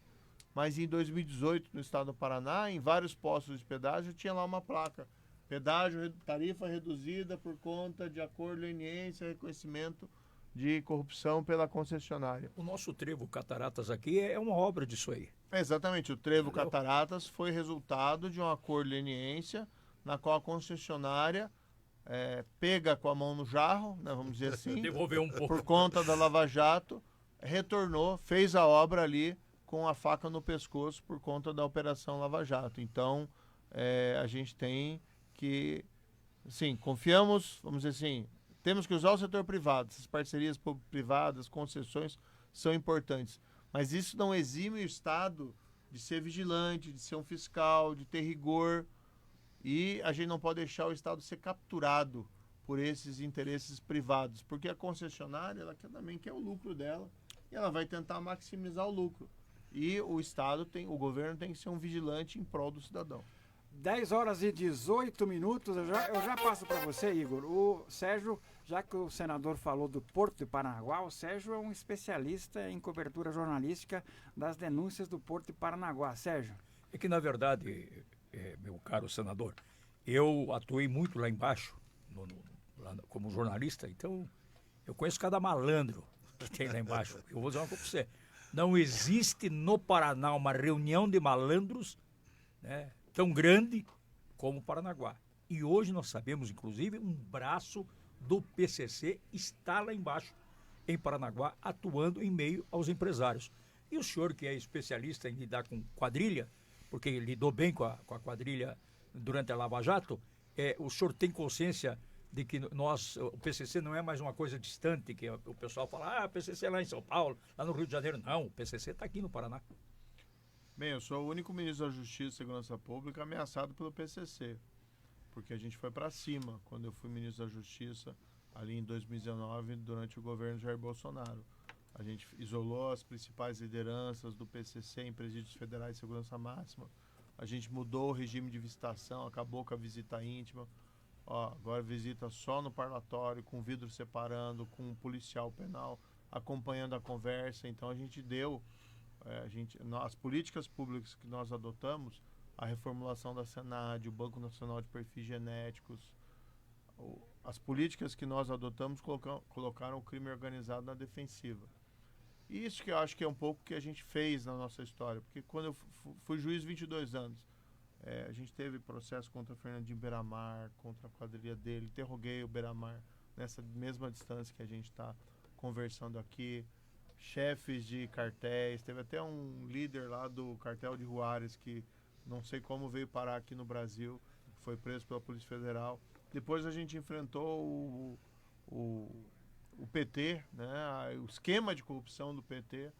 mas em 2018, no estado do Paraná, em vários postos de pedágio, tinha lá uma placa: pedágio, tarifa reduzida por conta de acordo, leniência, reconhecimento de corrupção pela concessionária. O nosso trevo Cataratas aqui é uma obra disso aí. Exatamente, o trevo Cataratas foi resultado de um acordo de leniência na qual a concessionária pega com a mão no jarro, né, vamos dizer assim, devolveu um pouco. Por conta da Lava Jato, retornou, fez a obra ali com a faca no pescoço por conta da Operação Lava Jato. Então, a gente tem que, sim, confiamos, vamos dizer assim, temos que usar o setor privado, essas parcerias privadas, concessões são importantes, mas isso não exime o Estado de ser vigilante, de ser um fiscal, de ter rigor, e a gente não pode deixar o Estado ser capturado por esses interesses privados, porque a concessionária, ela também quer o lucro dela, e ela vai tentar maximizar o lucro. E o Estado o governo tem que ser um vigilante em prol do cidadão. 10 horas e 18 minutos, eu já passo para você, Igor. O Sérgio, já que o senador falou do Porto de Paranaguá, o Sérgio é um especialista em cobertura jornalística das denúncias do Porto de Paranaguá. Sérgio. É que, na verdade, meu caro senador, Eu atuei muito lá embaixo, como jornalista, então eu conheço cada malandro que tem lá embaixo. Eu vou dizer uma coisa para você. Não existe no Paraná uma reunião de malandros, né, tão grande como Paranaguá. E hoje nós sabemos, inclusive, um braço do PCC está lá embaixo, em Paranaguá, atuando em meio aos empresários. E o senhor, que é especialista em lidar com quadrilha, porque lidou bem com a quadrilha durante a Lava Jato, o senhor tem consciência de que o PCC não é mais uma coisa distante, que o pessoal fala, o PCC é lá em São Paulo, lá no Rio de Janeiro. Não, o PCC está aqui no Paraná. Bem, eu sou o único ministro da Justiça e Segurança Pública ameaçado pelo PCC, porque a gente foi para cima quando eu fui ministro da Justiça, ali em 2019, durante o governo Jair Bolsonaro. A gente isolou as principais lideranças do PCC em presídios federais de segurança máxima. A gente mudou o regime de visitação, acabou com a visita íntima. Agora visita só no parlatório, com vidro separando, com um policial penal acompanhando a conversa. Então a gente deu, as políticas públicas que nós adotamos, a reformulação da Senad, o Banco Nacional de Perfis Genéticos, as políticas que nós adotamos colocaram o crime organizado na defensiva. E isso que eu acho que é um pouco que a gente fez na nossa história, porque quando eu fui juiz 22 anos, a gente teve processo contra o Fernandinho Beiramar, contra a quadrilha dele, interroguei o Beiramar nessa mesma distância que a gente está conversando aqui, chefes de cartéis, teve até um líder lá do cartel de Juárez que não sei como veio parar aqui no Brasil, foi preso pela Polícia Federal. Depois a gente enfrentou o PT, né, o esquema de corrupção do PT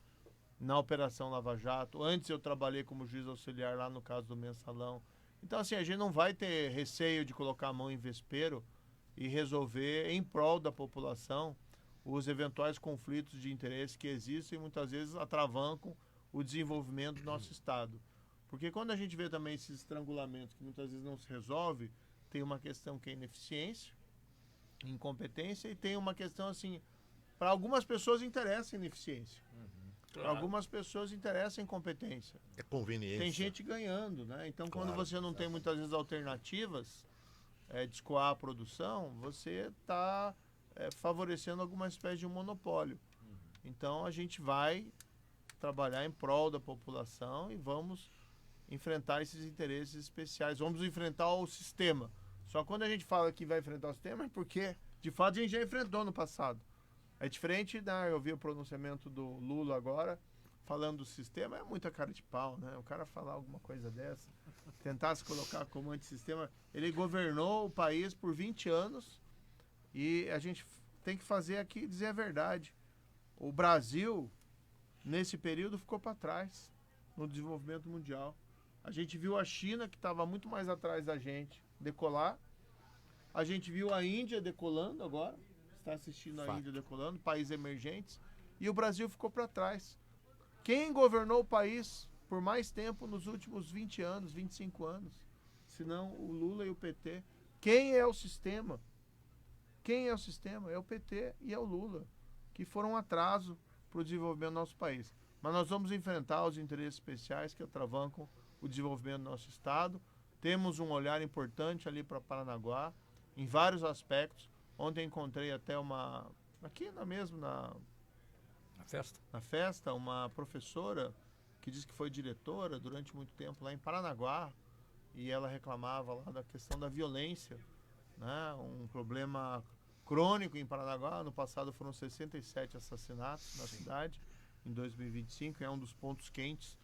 na Operação Lava Jato. Antes eu trabalhei como juiz auxiliar lá no caso do Mensalão. Então, assim, a gente não vai ter receio de colocar a mão em vespeiro e resolver em prol da população os eventuais conflitos de interesse que existem e muitas vezes atravancam o desenvolvimento do nosso Estado. Porque quando a gente vê também esses estrangulamentos que muitas vezes não se resolve, tem uma questão que é ineficiência, incompetência, e tem uma questão assim, para algumas pessoas interessa a ineficiência. Para algumas pessoas interessa a incompetência. É conveniência. Tem gente ganhando, né? Então, Claro, quando você não tem muitas vezes alternativas de escoar a produção, você está favorecendo alguma espécie de um monopólio. Então, a gente vai trabalhar em prol da população e vamos enfrentar esses interesses especiais. Vamos enfrentar o sistema. Só quando a gente fala que vai enfrentar o sistema é porque, de fato, a gente já enfrentou no passado. É diferente, né? Eu vi o pronunciamento do Lula agora, falando do sistema, é muita cara de pau, né? O cara falar alguma coisa dessa, tentar se colocar como antissistema. Ele governou o país por 20 anos e a gente tem que fazer aqui, dizer a verdade. O Brasil, nesse período, ficou para trás no desenvolvimento mundial. A gente viu a China, que estava muito mais atrás da gente, decolar. A gente viu a Índia decolando agora. Está assistindo a Índia decolando, países emergentes, e o Brasil ficou para trás. Quem governou o país por mais tempo nos últimos 20 anos, 25 anos? Senão o Lula e o PT. Quem é o sistema? Quem é o sistema? É o PT e é o Lula, que foram um atraso para o desenvolvimento do nosso país. Mas nós vamos enfrentar os interesses especiais que atravancam o desenvolvimento do nosso Estado. Temos um olhar importante ali para Paranaguá, em vários aspectos. Ontem encontrei até aqui na festa, uma professora que disse que foi diretora durante muito tempo lá em Paranaguá, e ela reclamava lá da questão da violência, né? Um problema crônico em Paranaguá. No passado foram 67 assassinatos na cidade, em 2025, é um dos pontos quentes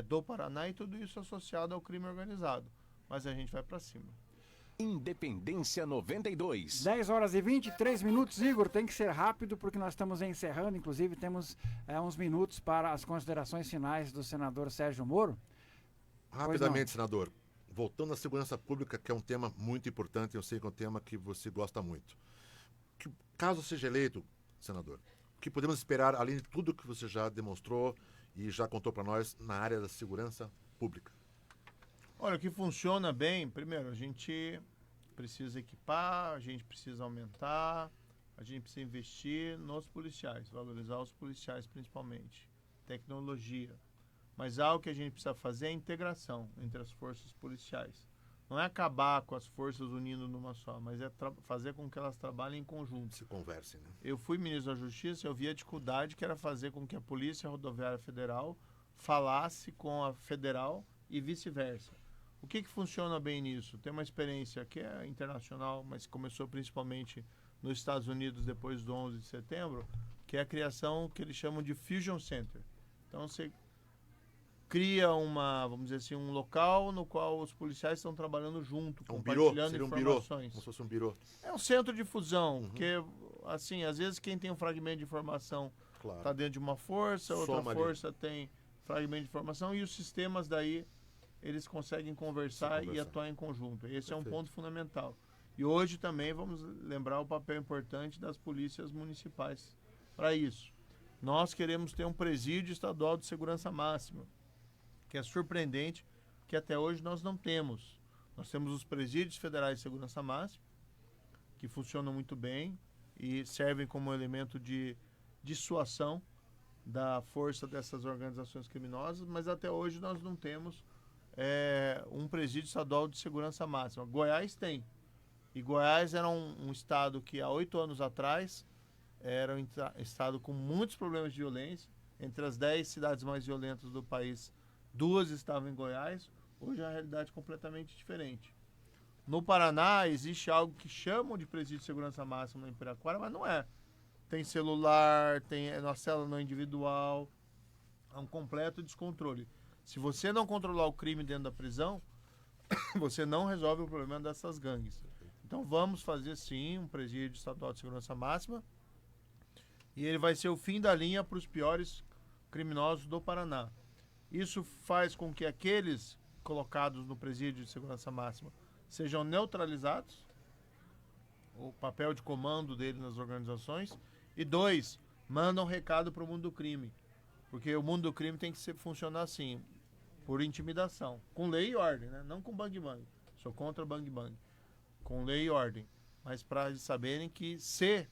do Paraná, e tudo isso associado ao crime organizado. Mas a gente vai para cima. Independência 92. 10 horas e 23 minutos, Igor, tem que ser rápido porque nós estamos encerrando, inclusive temos uns minutos para as considerações finais do senador Sérgio Moro. Rapidamente, senador, voltando à segurança pública, que é um tema muito importante, eu sei que é um tema que você gosta muito. Caso seja eleito, senador, o que podemos esperar, além de tudo que você já demonstrou e já contou para nós na área da segurança pública? Olha, o que funciona bem, primeiro, a gente precisa equipar, a gente precisa aumentar, a gente precisa investir nos policiais, valorizar os policiais principalmente, tecnologia. Mas algo que a gente precisa fazer é a integração entre as forças policiais. não é acabar com as forças unindo numa só, mas é fazer com que elas trabalhem em conjunto. Se conversem, né? Eu fui ministro da Justiça, eu vi a dificuldade que era fazer com que a Polícia Rodoviária Federal falasse com a Federal e vice-versa. O que funciona bem nisso? Tem uma experiência que é internacional, mas começou principalmente nos Estados Unidos depois do 11 de setembro, que é a criação que eles chamam de Fusion Center. Então você cria vamos dizer assim, um local no qual os policiais estão trabalhando junto, compartilhando informações. Como se fosse um birô. É um centro de fusão, porque assim, às vezes quem tem um fragmento de informação está dentro de uma força, outra força tem fragmento de informação e os sistemas daí eles conseguem conversar e atuar em conjunto. Esse é um ponto fundamental. E hoje também vamos lembrar o papel importante das polícias municipais para isso. Nós queremos ter um presídio estadual de segurança máxima, que é surpreendente, que até hoje nós não temos. Nós temos os presídios federais de segurança máxima, que funcionam muito bem e servem como elemento de dissuasão da força dessas organizações criminosas, mas até hoje nós não temos um presídio estadual de segurança máxima. Goiás tem. E Goiás era um estado que há 8 anos atrás era um estado com muitos problemas de violência. Entre as 10 cidades mais violentas do país, 2 estavam em Goiás. Hoje é uma realidade completamente diferente. No Paraná existe algo que chamam de presídio de segurança máxima em Piraquara, mas não é. Tem celular, tem uma cela não individual, é um completo descontrole. Se você não controlar o crime dentro da prisão, você não resolve o problema dessas gangues. Então vamos fazer sim um presídio estadual de segurança máxima e ele vai ser o fim da linha para os piores criminosos do Paraná. Isso faz com que aqueles colocados no presídio de segurança máxima sejam neutralizados, o papel de comando dele nas organizações, e 2, mandam recado para o mundo do crime. Porque o mundo do crime tem que funcionar assim, por intimidação, com lei e ordem, né? Não com bang-bang. Sou contra bang-bang. Com lei e ordem. Mas para eles saberem que se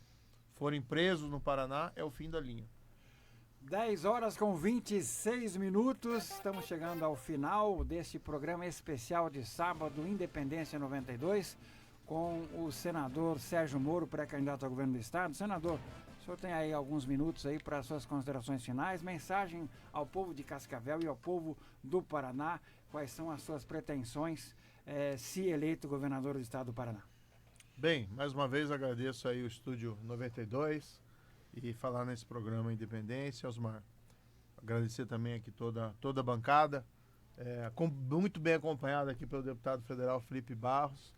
forem presos no Paraná, é o fim da linha. 10 horas com 26 minutos, estamos chegando ao final deste programa especial de sábado, Independência 92, com o senador Sérgio Moro, pré-candidato ao governo do estado. Senador, o senhor tem aí alguns minutos aí para as suas considerações finais, mensagem ao povo de Cascavel e ao povo do Paraná, quais são as suas pretensões se eleito governador do estado do Paraná. Bem, mais uma vez agradeço aí o Estúdio 92 e falar nesse programa Independência, Osmar. Agradecer também aqui toda a bancada, muito bem acompanhado aqui pelo deputado federal Felipe Barros,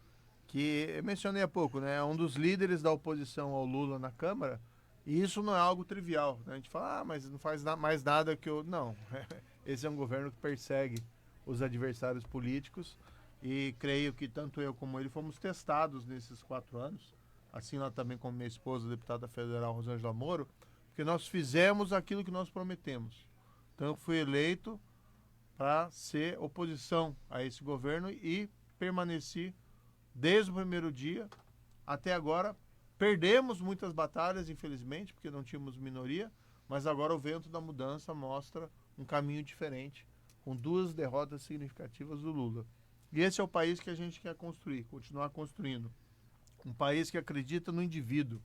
que eu mencionei há pouco, né? É um dos líderes da oposição ao Lula na Câmara, e isso não é algo trivial, né? A gente fala, mas não faz mais nada que eu... Não, esse é um governo que persegue os adversários políticos, e creio que tanto eu como ele fomos testados nesses 4 anos, assim lá também como minha esposa, a deputada federal Rosângela Moro, porque nós fizemos aquilo que nós prometemos. Então eu fui eleito para ser oposição a esse governo e permaneci desde o primeiro dia até agora. Perdemos muitas batalhas, infelizmente, porque não tínhamos minoria, mas agora o vento da mudança mostra um caminho diferente, com 2 derrotas significativas do Lula. E esse é o país que a gente quer construir, continuar construindo. Um país que acredita no indivíduo,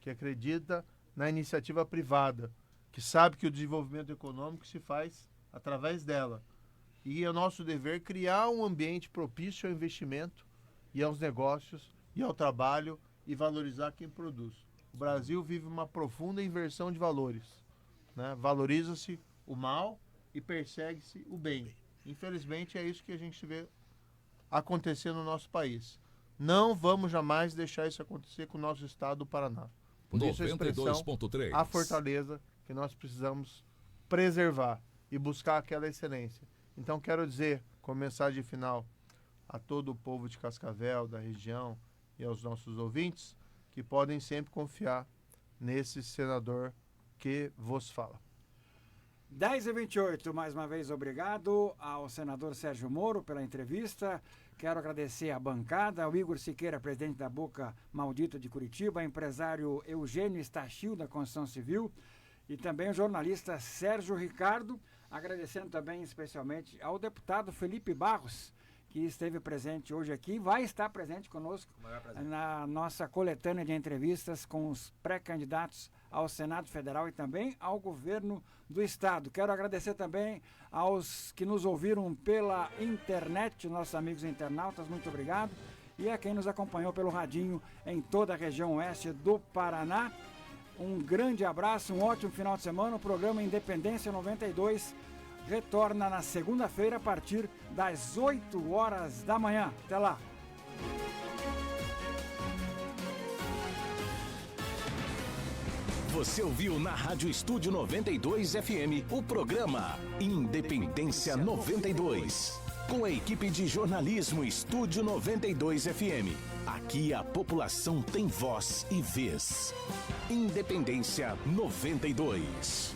que acredita na iniciativa privada, que sabe que o desenvolvimento econômico se faz através dela. E é o nosso dever criar um ambiente propício ao investimento e aos negócios e ao trabalho e valorizar quem produz. O Brasil vive uma profunda inversão de valores, né? Valoriza-se o mal e persegue-se o bem. Infelizmente é isso que a gente vê acontecer no nosso país. Não vamos jamais deixar isso acontecer com o nosso estado do Paraná. Por isso a expressão, a fortaleza que nós precisamos preservar e buscar aquela excelência. Então quero dizer, como mensagem final, a todo o povo de Cascavel, da região e aos nossos ouvintes, que podem sempre confiar nesse senador que vos fala. 10h28, mais uma vez obrigado ao senador Sérgio Moro pela entrevista. Quero agradecer à bancada, ao Igor Siqueira, presidente da Boca Maldita de Curitiba, empresário Eugênio Stachil, da Construção Civil, e também o jornalista Sérgio Ricardo, agradecendo também especialmente ao deputado Felipe Barros, que esteve presente hoje aqui, vai estar presente conosco na nossa coletânea de entrevistas com os pré-candidatos ao Senado Federal e também ao governo do Estado. Quero agradecer também aos que nos ouviram pela internet, nossos amigos internautas, muito obrigado. E a quem nos acompanhou pelo radinho em toda a região oeste do Paraná. Um grande abraço, um ótimo final de semana. O programa Independência 92 retorna na segunda-feira a partir das 8 horas da manhã. Até lá! Você ouviu na Rádio Estúdio 92 FM o programa Independência 92. Com a equipe de jornalismo Estúdio 92 FM. Aqui a população tem voz e vez. Independência 92.